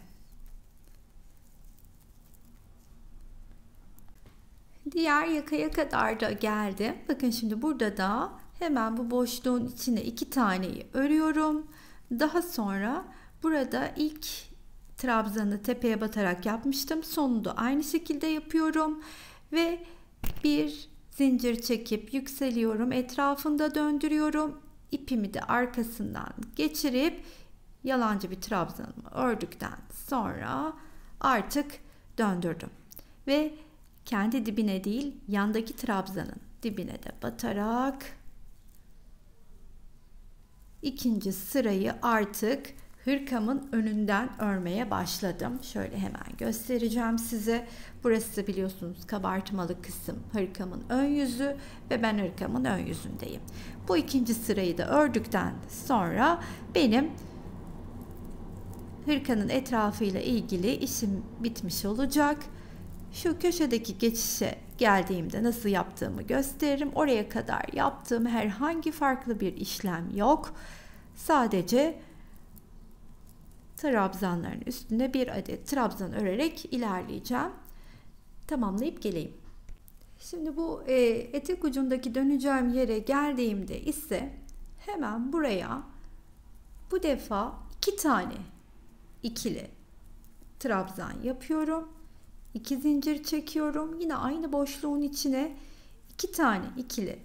Diğer yakaya kadar da geldim. Bakın şimdi burada da hemen bu boşluğun içine 2 taneyi örüyorum. Daha sonra burada ilk trabzanı tepeye batarak yapmıştım. Sonunu da aynı şekilde yapıyorum. Ve bir zincir çekip yükseliyorum. Etrafında döndürüyorum. İpimi de arkasından geçirip yalancı bir trabzanımı ördükten sonra artık döndürdüm. Ve kendi dibine değil, yandaki trabzanın dibine de batarak ikinci sırayı artık hırkamın önünden örmeye başladım. Şöyle hemen göstereceğim size. Burası biliyorsunuz kabartmalı kısım hırkamın ön yüzü ve ben hırkamın ön yüzündeyim. Bu ikinci sırayı da ördükten sonra benim hırkanın etrafıyla ilgili işim bitmiş olacak. Şu köşedeki geçişe geldiğimde nasıl yaptığımı gösteririm. Oraya kadar yaptığım herhangi farklı bir işlem yok. Sadece trabzanların üstüne bir adet trabzan örerek ilerleyeceğim. Tamamlayıp geleyim. Şimdi bu etek ucundaki döneceğim yere geldiğimde ise hemen buraya bu defa 2 tane ikili trabzan yapıyorum. 2 zincir çekiyorum. Yine aynı boşluğun içine 2 tane ikili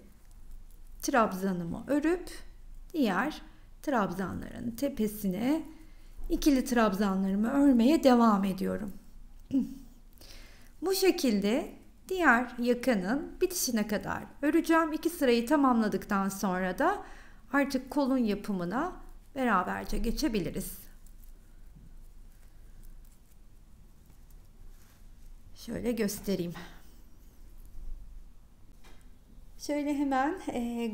trabzanımı örüp diğer trabzanların tepesine ikili trabzanlarımı örmeye devam ediyorum. Bu şekilde diğer yakanın bitişine kadar öreceğim. 2 sırayı tamamladıktan sonra da artık kolun yapımına beraberce geçebiliriz. Şöyle göstereyim. Şöyle hemen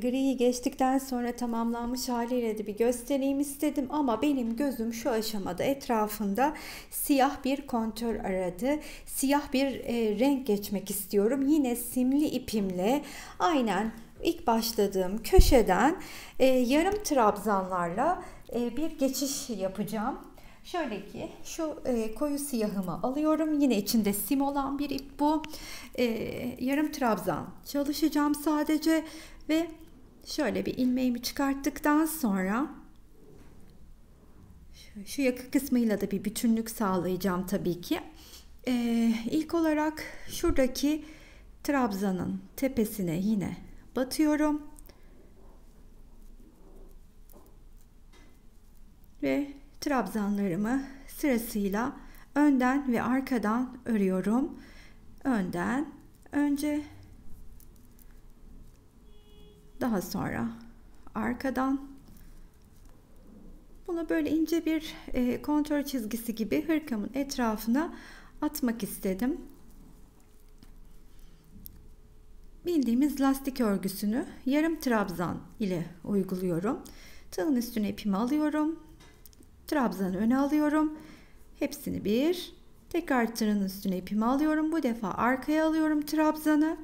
griyi geçtikten sonra tamamlanmış haliyle de bir göstereyim istedim ama benim gözüm şu aşamada etrafında siyah bir kontör aradı. Siyah bir renk geçmek istiyorum. Yine simli ipimle aynen ilk başladığım köşeden yarım trabzanlarla bir geçiş yapacağım. Şöyle ki şu koyu siyahımı alıyorum. Yine içinde sim olan bir ip bu. Yarım trabzan çalışacağım sadece ve şöyle bir ilmeğimi çıkarttıktan sonra şu yaka kısmıyla da bir bütünlük sağlayacağım tabii ki. İlk olarak şuradaki trabzanın tepesine yine batıyorum ve trabzanlarımı sırasıyla önden ve arkadan örüyorum. Önden önce, daha sonra arkadan. Bunu böyle ince bir kontör çizgisi gibi hırkamın etrafına atmak istedim. Bildiğimiz lastik örgüsünü yarım trabzan ile uyguluyorum. Tığın üstüne ipimi alıyorum. Trabzanı öne alıyorum. Hepsini bir. Tekrar tığın üstüne ipimi alıyorum. Bu defa arkaya alıyorum trabzanı.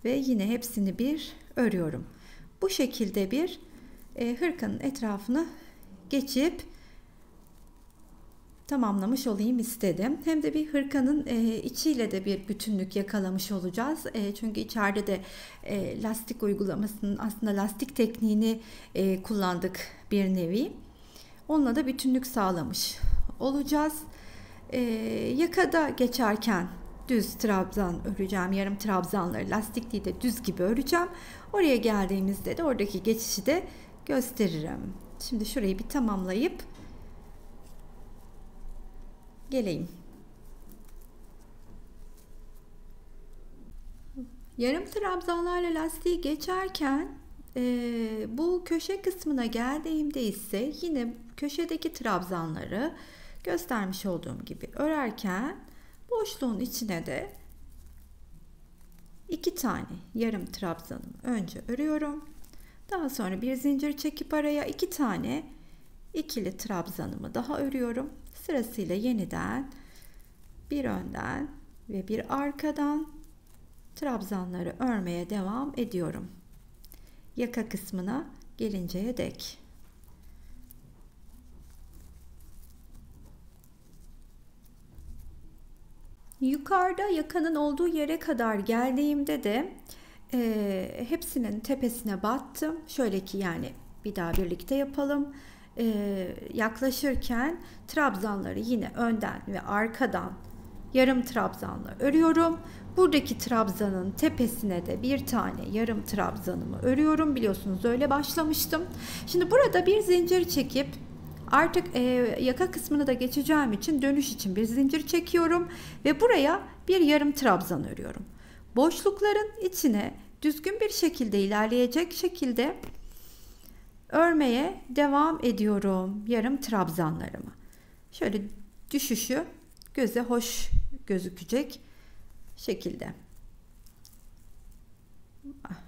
Ve yine hepsini bir örüyorum. Bu şekilde bir hırkanın etrafını geçip tamamlamış olayım istedim. Hem de bir hırkanın içiyle de bir bütünlük yakalamış olacağız. Çünkü içeride de lastik uygulamasının aslında lastik tekniğini kullandık bir nevi. Onunla da bütünlük sağlamış olacağız. Yakada geçerken düz trabzan öreceğim. Yarım trabzanları lastik değil de düz gibi öreceğim. Oraya geldiğimizde de oradaki geçişi de gösteririm. Şimdi şurayı bir tamamlayıp geleyim. Yarım trabzanlarla lastiği geçerken bu köşe kısmına geldiğimde ise yine köşedeki trabzanları göstermiş olduğum gibi örerken boşluğun içine de 2 tane yarım trabzanımı önce örüyorum. Daha sonra bir zincir çekip araya 2 tane ikili trabzanımı daha örüyorum. Sırasıyla yeniden bir önden ve bir arkadan trabzanları örmeye devam ediyorum. Yaka kısmına gelinceye dek. Yukarıda yakanın olduğu yere kadar geldiğimde de hepsinin tepesine battım. Şöyle ki yani bir daha birlikte yapalım. Yaklaşırken trabzanları yine önden ve arkadan yarım trabzanla örüyorum. Buradaki trabzanın tepesine de bir tane yarım trabzanımı örüyorum. Biliyorsunuz öyle başlamıştım. Şimdi burada bir zincir çekip artık yaka kısmını da geçeceğim için dönüş için bir zincir çekiyorum ve buraya bir yarım trabzan örüyorum. Boşlukların içine düzgün bir şekilde ilerleyecek şekilde örmeye devam ediyorum yarım trabzanlarımı. Şöyle düşüşü göze hoş gözükecek şekilde.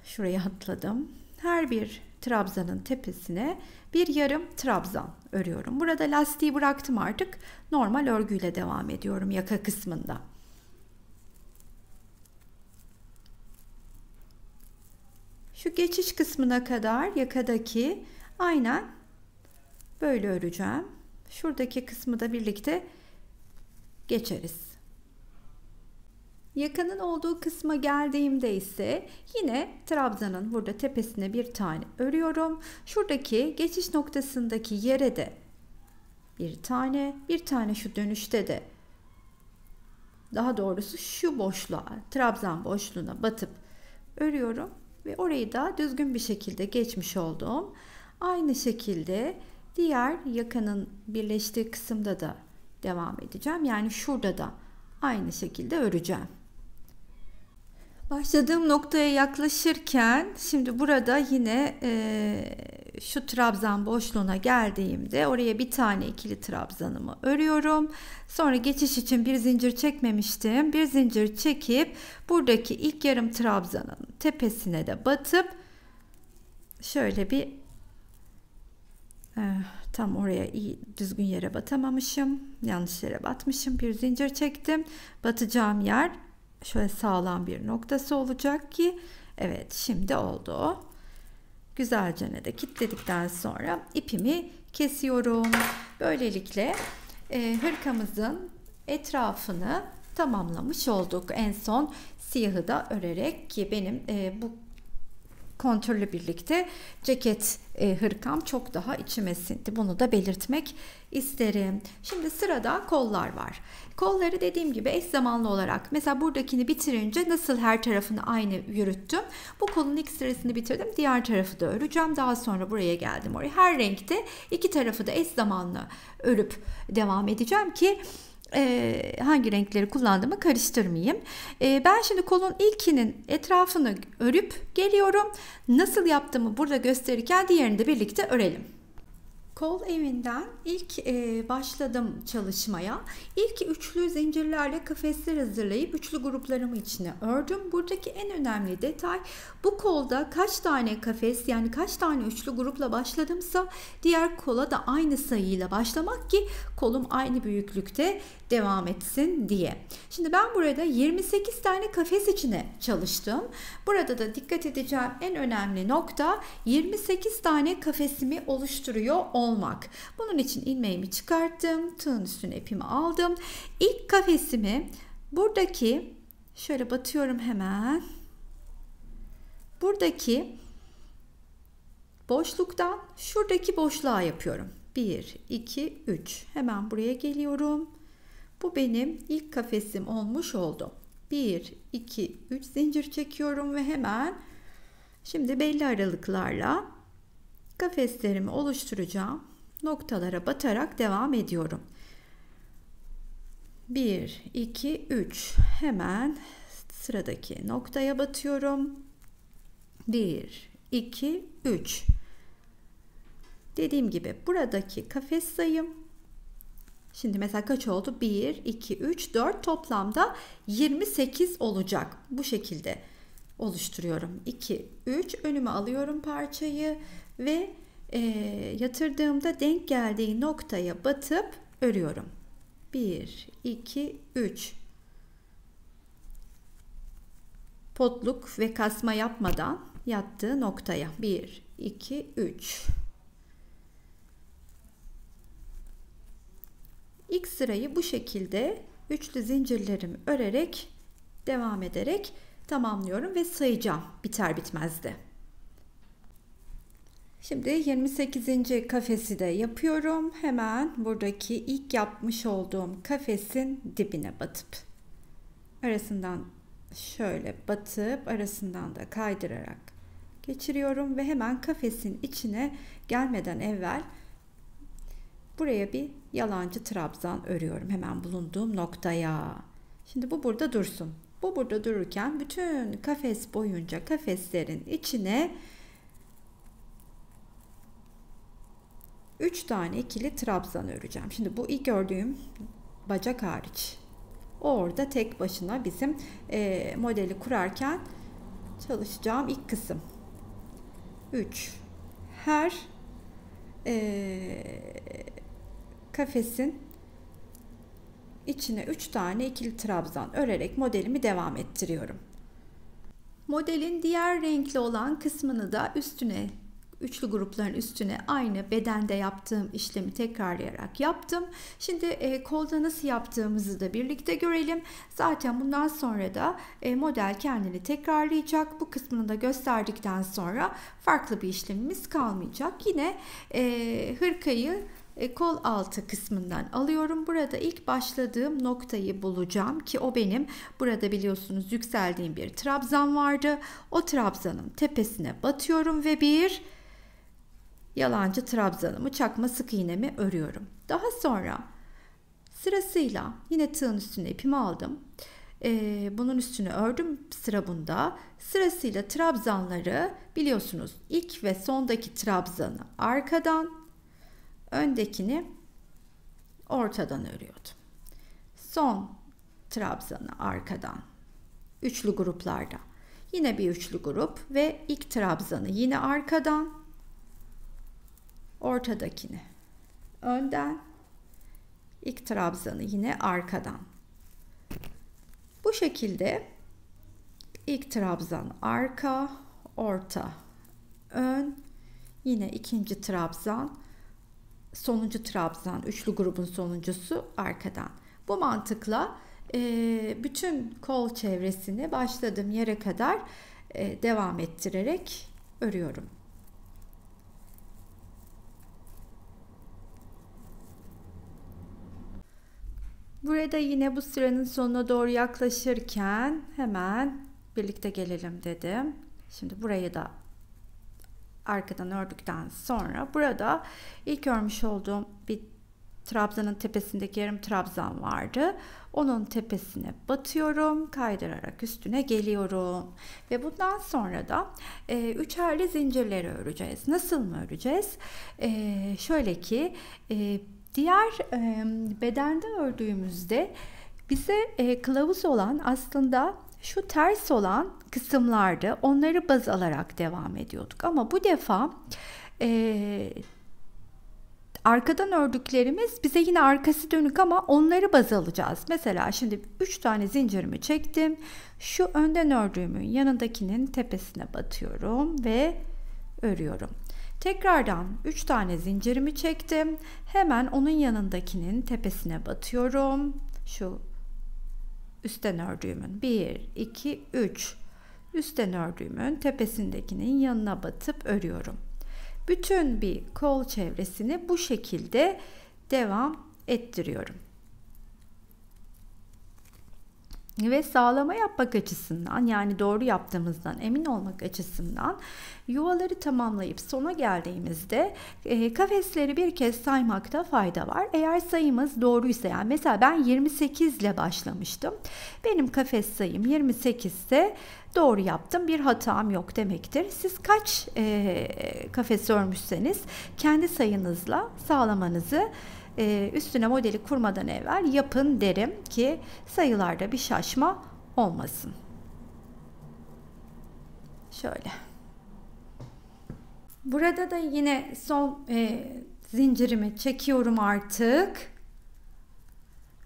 Şuraya atladım. Her bir trabzanın tepesine bir yarım trabzan örüyorum. Burada lastiği bıraktım artık. Normal örgüyle devam ediyorum yaka kısmında. Şu geçiş kısmına kadar yakadaki aynen böyle öreceğim. Şuradaki kısmı da birlikte geçeriz. Yakanın olduğu kısma geldiğimde ise yine trabzanın burada tepesine bir tane örüyorum. Şuradaki geçiş noktasındaki yere de bir tane şu dönüşte de, daha doğrusu şu boşluğa, trabzan boşluğuna batıp örüyorum ve orayı da düzgün bir şekilde geçmiş oldum. Aynı şekilde diğer yakanın birleştiği kısımda da devam edeceğim. Yani şurada da aynı şekilde öreceğim. Başladığım noktaya yaklaşırken şimdi burada yine şu trabzan boşluğuna geldiğimde oraya bir tane ikili trabzanımı örüyorum. Sonra geçiş için bir zincir çekmemiştim. Bir zincir çekip buradaki ilk yarım trabzanın tepesine de batıp şöyle bir tam oraya iyi düzgün yere batamamışım. Yanlış yere batmışım. Bir zincir çektim. Batacağım yer şöyle sağlam bir noktası olacak ki evet şimdi oldu. Güzelce de kilitledikten sonra ipimi kesiyorum. Böylelikle hırkamızın etrafını tamamlamış olduk. En son siyahı da örerek ki benim bu kontürle birlikte ceket hırkam çok daha içime sindi. Bunu da belirtmek isterim. Şimdi sırada kollar var. Kolları dediğim gibi eş zamanlı olarak mesela buradakini bitirince nasıl her tarafını aynı yürüttüm. Bu kolun ilk sırasını bitirdim. Diğer tarafı da öreceğim. Daha sonra buraya geldim oraya. Her renkte iki tarafı da eş zamanlı örüp devam edeceğim ki hangi renkleri kullandığımı karıştırmayayım. Ben şimdi kolun ilkinin etrafını örüp geliyorum. Nasıl yaptığımı burada gösterirken diğerini de birlikte örelim. Kol evinden ilk başladım çalışmaya. İlk üçlü zincirlerle kafesler hazırlayıp üçlü gruplarımı içine ördüm. Buradaki en önemli detay bu kolda kaç tane kafes yani kaç tane üçlü grupla başladımsa diğer kola da aynı sayıyla başlamak ki kolum aynı büyüklükte devam etsin diye. Şimdi ben burada 28 tane kafes içine çalıştım. Burada da dikkat edeceğim en önemli nokta 28 tane kafesimi oluşturuyor olmam. olmak. Bunun için ilmeğimi çıkarttım. Tığın üstüne ipimi aldım. İlk kafesimi buradaki şöyle batıyorum hemen. Buradaki boşluktan şuradaki boşluğa yapıyorum. 1, 2, 3. Hemen buraya geliyorum. Bu benim ilk kafesim olmuş oldu. 1, 2, 3 zincir çekiyorum ve hemen şimdi belli aralıklarla kafeslerimi oluşturacağım. Noktalara batarak devam ediyorum. 1, 2, 3. Hemen sıradaki noktaya batıyorum. 1, 2, 3. Dediğim gibi buradaki kafes sayım. Şimdi mesela kaç oldu? 1, 2, 3, 4 toplamda 28 olacak. Bu şekilde oluşturuyorum. 2, 3 önüme alıyorum parçayı ve yatırdığımda denk geldiği noktaya batıp örüyorum. 1, 2, 3. Potluk ve kasma yapmadan yattığı noktaya 1, 2, 3. İlk sırayı bu şekilde üçlü zincirlerimi örerek devam ederek tamamlıyorum ve sayacağım biter bitmez de. Şimdi 28. kafesi de yapıyorum. Hemen buradaki ilk yapmış olduğum kafesin dibine batıp arasından şöyle batıp arasından da kaydırarak geçiriyorum ve hemen kafesin içine gelmeden evvel buraya bir yalancı trabzan örüyorum hemen bulunduğum noktaya. Şimdi bu burada dursun. Bu burada dururken bütün kafes boyunca kafeslerin içine 3 tane ikili trabzan öreceğim. Şimdi bu ilk ördüğüm bacak hariç. O orada tek başına bizim modeli kurarken çalışacağım ilk kısım. 3. Her kafesin içine 3 tane ikili trabzan örerek modelimi devam ettiriyorum. Modelin diğer renkli olan kısmını da üstüne, üçlü grupların üstüne aynı bedende yaptığım işlemi tekrarlayarak yaptım. Şimdi kolda nasıl yaptığımızı da birlikte görelim. Zaten bundan sonra da model kendini tekrarlayacak. Bu kısmını da gösterdikten sonra farklı bir işlemimiz kalmayacak. Yine hırkayı kol altı kısmından alıyorum. Burada ilk başladığım noktayı bulacağım ki o benim burada biliyorsunuz yükseldiğim bir trabzan vardı. O trabzanın tepesine batıyorum ve bir yalancı trabzanımı çakma sık iğnemi örüyorum. Daha sonra sırasıyla yine tığın üstüne ipimi aldım. Bunun üstüne ördüm sıra bunda. Sırasıyla trabzanları biliyorsunuz ilk ve sondaki trabzanı arkadan, öndekini ortadan örüyordum. Son trabzanı arkadan. Üçlü gruplarda. Yine bir üçlü grup ve ilk trabzanı yine arkadan. Ortadakini önden. İlk trabzanı yine arkadan. Bu şekilde ilk trabzan arka, orta, ön. Yine ikinci trabzan, sonuncu trabzan, üçlü grubun sonuncusu arkadan. Bu mantıkla bütün kol çevresini başladığım yere kadar devam ettirerek örüyorum. Burada yine bu sıranın sonuna doğru yaklaşırken hemen birlikte gelelim dedim. Şimdi burayı da arkadan ördükten sonra burada ilk örmüş olduğum bir trabzanın tepesindeki yarım trabzan vardı. Onun tepesine batıyorum, kaydırarak üstüne geliyorum ve bundan sonra da üçerli zincirleri öreceğiz. Nasıl mı öreceğiz? Şöyle ki diğer bedende ördüğümüzde bize kılavuz olan aslında şu ters olan kısımlardı. Onları baz alarak devam ediyorduk. Ama bu defa arkadan ördüklerimiz bize yine arkası dönük ama onları baz alacağız. Mesela şimdi 3 tane zincirimi çektim. Şu önden ördüğümün yanındakinin tepesine batıyorum ve örüyorum. Tekrardan 3 tane zincirimi çektim. Hemen onun yanındakinin tepesine batıyorum. Şu üstten ördüğümün 1, 2, 3 üstten ördüğümün tepesindekinin yanına batıp örüyorum. Bütün bir kol çevresini bu şekilde devam ettiriyorum. Ve sağlama yapmak açısından, yani doğru yaptığımızdan emin olmak açısından yuvaları tamamlayıp sona geldiğimizde kafesleri bir kez saymakta fayda var. Eğer sayımız doğruysa, yani mesela ben 28 ile başlamıştım. Benim kafes sayım 28 ise doğru yaptım, bir hatam yok demektir. Siz kaç kafes örmüşseniz kendi sayınızla sağlamanızı üstüne modeli kurmadan evvel yapın derim ki sayılarda bir şaşma olmasın. Şöyle. Burada da yine son zincirimi çekiyorum artık.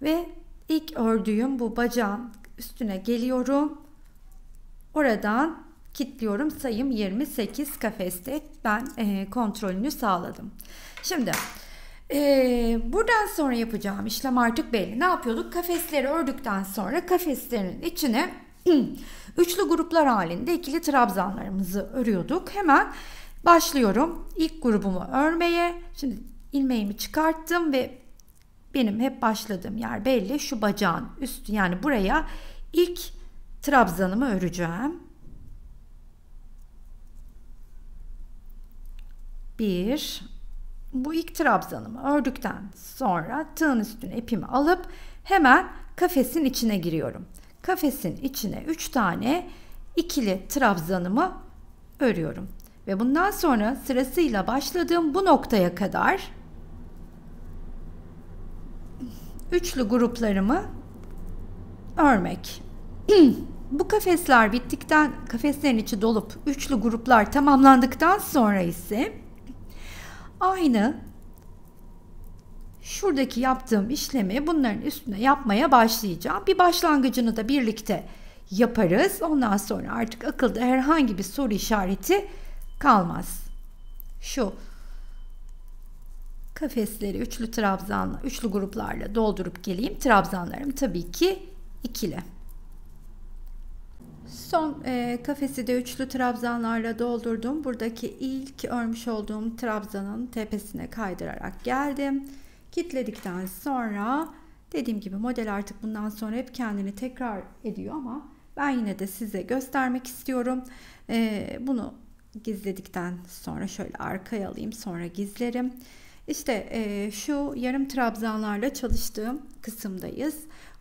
Ve ilk ördüğüm bu bacağın üstüne geliyorum. Oradan kilitliyorum. Sayım 28 kafeste. Ben kontrolünü sağladım. Şimdi buradan sonra yapacağım işlem artık belli. Ne yapıyorduk? Kafesleri ördükten sonra kafeslerin içine üçlü gruplar halinde ikili trabzanlarımızı örüyorduk. Hemen başlıyorum ilk grubumu örmeye. Şimdi ilmeğimi çıkarttım ve benim hep başladığım yer belli. Şu bacağın üstü, yani buraya ilk trabzanımı öreceğim. 1. Bu ilk trabzanımı ördükten sonra tığın üstüne ipimi alıp hemen kafesin içine giriyorum. Kafesin içine 3 tane ikili trabzanımı örüyorum. Ve bundan sonra sırasıyla başladığım bu noktaya kadar üçlü gruplarımı örmek. Bu kafesler bittikten, kafeslerin içi dolup üçlü gruplar tamamlandıktan sonra ise aynı şuradaki yaptığım işlemi bunların üstüne yapmaya başlayacağım. Bir başlangıcını da birlikte yaparız. Ondan sonra artık akılda herhangi bir soru işareti kalmaz. Şu kafesleri üçlü trabzanla, üçlü gruplarla doldurup geleyim. Trabzanlarım tabii ki ikili. Son kafesi de üçlü trabzanlarla doldurdum. Buradaki ilk örmüş olduğum trabzanın tepesine kaydırarak geldim. Kilitledikten sonra dediğim gibi model artık bundan sonra hep kendini tekrar ediyor ama ben yine de size göstermek istiyorum. Bunu gizledikten sonra şöyle arkaya alayım, sonra gizlerim. İşte şu yarım trabzanlarla çalıştığım kısımdayız.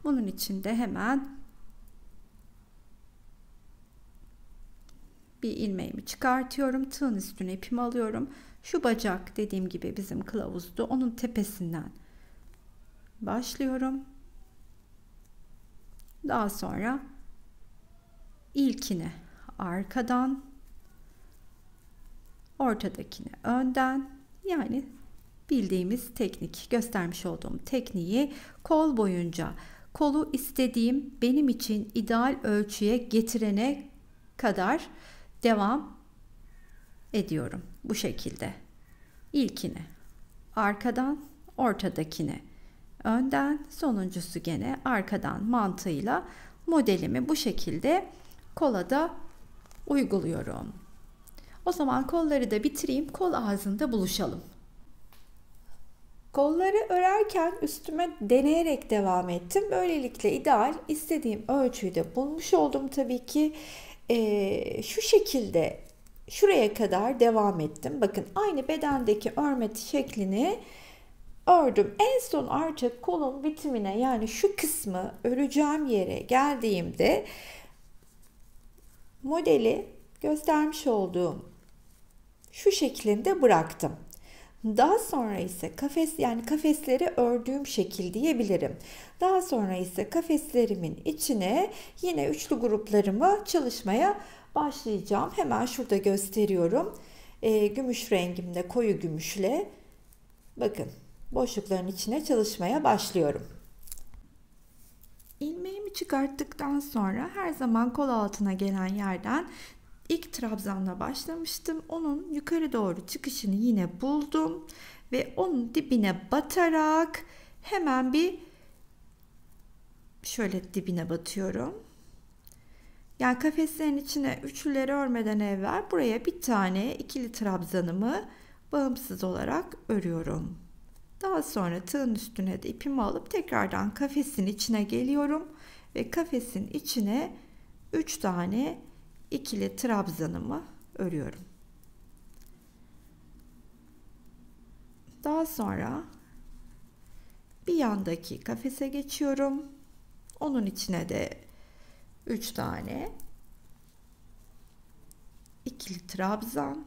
Bunun için de hemen bir ilmeğimi çıkartıyorum. Tığın üstüne ipimi alıyorum. Şu bacak dediğim gibi bizim kılavuzdu. Onun tepesinden başlıyorum. Daha sonra ilkini arkadan, ortadakini önden, yani bildiğimiz teknik, göstermiş olduğum tekniği kol boyunca, kolu istediğim, benim için ideal ölçüye getirene kadar devam ediyorum. Bu şekilde. İlkini arkadan, ortadakini önden, sonuncusu gene arkadan mantığıyla modelimi bu şekilde kola da uyguluyorum. O zaman kolları da bitireyim. Kol ağzında buluşalım. Kolları örerken üstüme deneyerek devam ettim. Böylelikle ideal istediğim ölçüyü de bulmuş oldum tabii ki. Şu şekilde şuraya kadar devam ettim. Bakın aynı bedendeki örme şeklini ördüm. En son artık kolun bitimine, yani şu kısmı öreceğim yere geldiğimde modeli göstermiş olduğum şu şeklinde bıraktım. Daha sonra ise kafesleri ördüğüm şekil diyebilirim. Daha sonra ise kafeslerimin içine yine üçlü gruplarımı çalışmaya başlayacağım. Hemen şurada gösteriyorum. Gümüş rengimde, koyu gümüşle. Bakın, boşlukların içine çalışmaya başlıyorum. İlmeğimi çıkarttıktan sonra her zaman kol altına gelen yerden ilk trabzanla başlamıştım. Onun yukarı doğru çıkışını yine buldum ve onun dibine batarak hemen bir şöyle dibine batıyorum. Yani kafeslerin içine üçlüleri örmeden evvel buraya bir tane ikili trabzanımı bağımsız olarak örüyorum. Daha sonra tığın üstüne de ipimi alıp tekrardan kafesin içine geliyorum ve kafesin içine 3 tane ikili trabzanımı örüyorum. Daha sonra bir yandaki kafese geçiyorum. Onun içine de 3 tane ikili trabzan,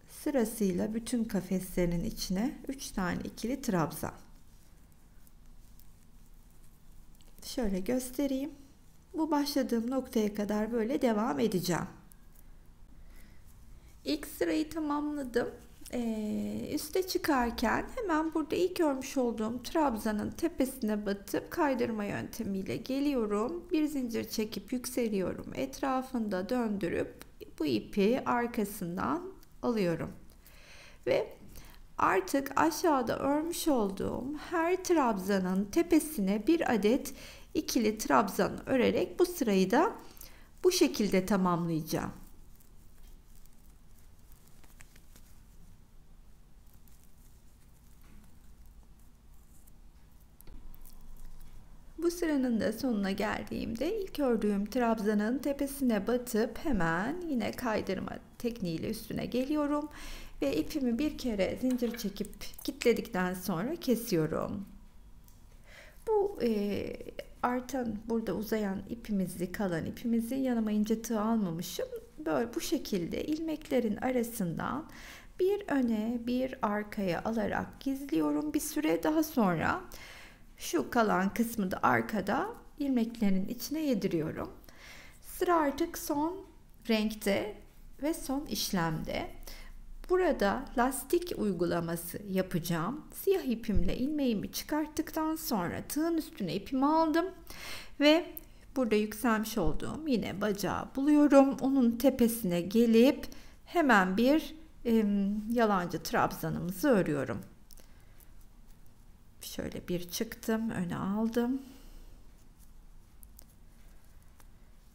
sırasıyla bütün kafeslerin içine 3 tane ikili trabzan. Şöyle göstereyim. Bu başladığım noktaya kadar böyle devam edeceğim. İlk sırayı tamamladım. Üste çıkarken hemen burada ilk örmüş olduğum trabzanın tepesine batıp kaydırma yöntemiyle geliyorum. Bir zincir çekip yükseliyorum. Etrafında döndürüp bu ipi arkasından alıyorum. Ve artık aşağıda örmüş olduğum her trabzanın tepesine bir adet ikili trabzan örerek bu sırayı da bu şekilde tamamlayacağım. Bu sıranın da sonuna geldiğimde ilk ördüğüm trabzanın tepesine batıp hemen yine kaydırma tekniğiyle üstüne geliyorum ve ipimi bir kere zincir çekip kilitledikten sonra kesiyorum. Bu artan burada uzayan ipimizi, kalan ipimizi, yanıma ince tığ almamışım. Böyle bu şekilde ilmeklerin arasından bir öne bir arkaya alarak gizliyorum bir süre. Daha sonra şu kalan kısmı da arkada ilmeklerin içine yediriyorum. Sıra artık son renkte ve son işlemde. Burada lastik uygulaması yapacağım. Siyah ipimle ilmeğimi çıkarttıktan sonra tığın üstüne ipimi aldım ve burada yükselmiş olduğum yine bacağı buluyorum. Onun tepesine gelip hemen bir yalancı trabzanımızı örüyorum. Şöyle bir çıktım, öne aldım.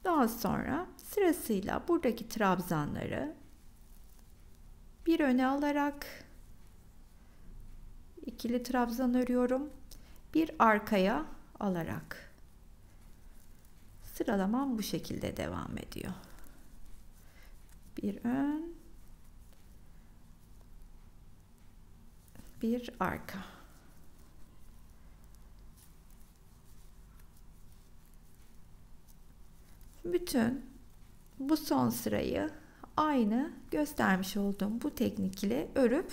Daha sonra sırasıyla buradaki trabzanları bir öne alarak ikili trabzan örüyorum. Bir arkaya alarak. Sıralamam bu şekilde devam ediyor. Bir ön, bir arka. Bütün bu son sırayı aynı göstermiş olduğum bu teknik ile örüp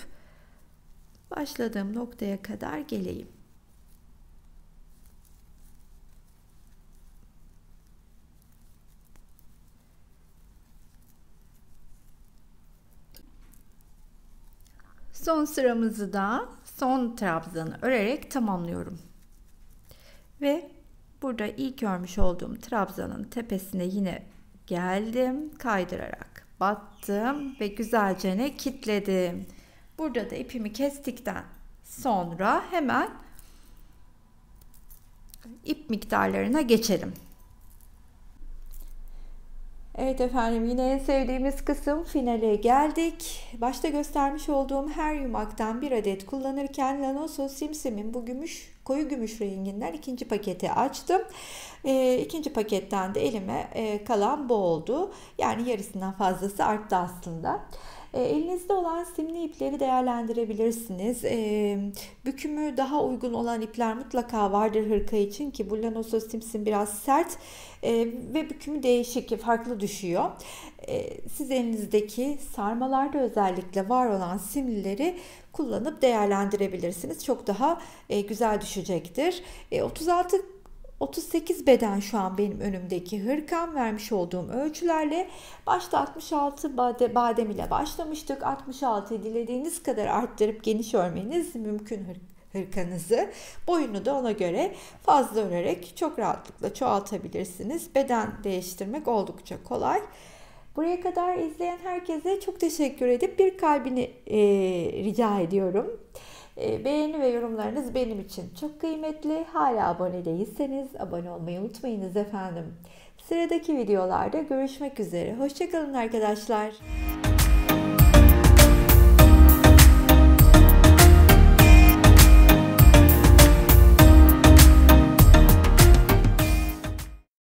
başladığım noktaya kadar geleyim. Son sıramızı da son trabzanı örerek tamamlıyorum. Ve burada ilk örmüş olduğum trabzanın tepesine yine geldim, kaydırarak battım ve güzelce kilitledim. Burada da ipimi kestikten sonra hemen ip miktarlarına geçelim. Evet efendim, yine en sevdiğimiz kısım, finale geldik. Başta göstermiş olduğum her yumaktan bir adet kullanırken Lanoso Simsim'in bu koyu gümüş renginden ikinci paketi açtım. İkinci paketten de elime kalan bu oldu. Yani yarısından fazlası arttı aslında. Elinizde olan simli ipleri değerlendirebilirsiniz. Bükümü daha uygun olan ipler mutlaka vardır hırka için, ki bu Lanoso Simsim biraz sert ve bükümü değişik, farklı düşüyor. Siz elinizdeki sarmalarda özellikle var olan simlileri kullanıp değerlendirebilirsiniz. Çok daha güzel düşecektir. 38 beden şu an benim önümdeki hırkam, vermiş olduğum ölçülerle. Başta 66 badem ile başlamıştık. 66'yı dilediğiniz kadar arttırıp geniş örmeniz mümkün hırkanızı. Boyunu da ona göre fazla örerek çok rahatlıkla çoğaltabilirsiniz. Beden değiştirmek oldukça kolay. Buraya kadar izleyen herkese çok teşekkür edip bir kalbini rica ediyorum. Beğeni ve yorumlarınız benim için çok kıymetli. Hala abone değilseniz abone olmayı unutmayınız efendim. Sıradaki videolarda görüşmek üzere. Hoşça kalın arkadaşlar.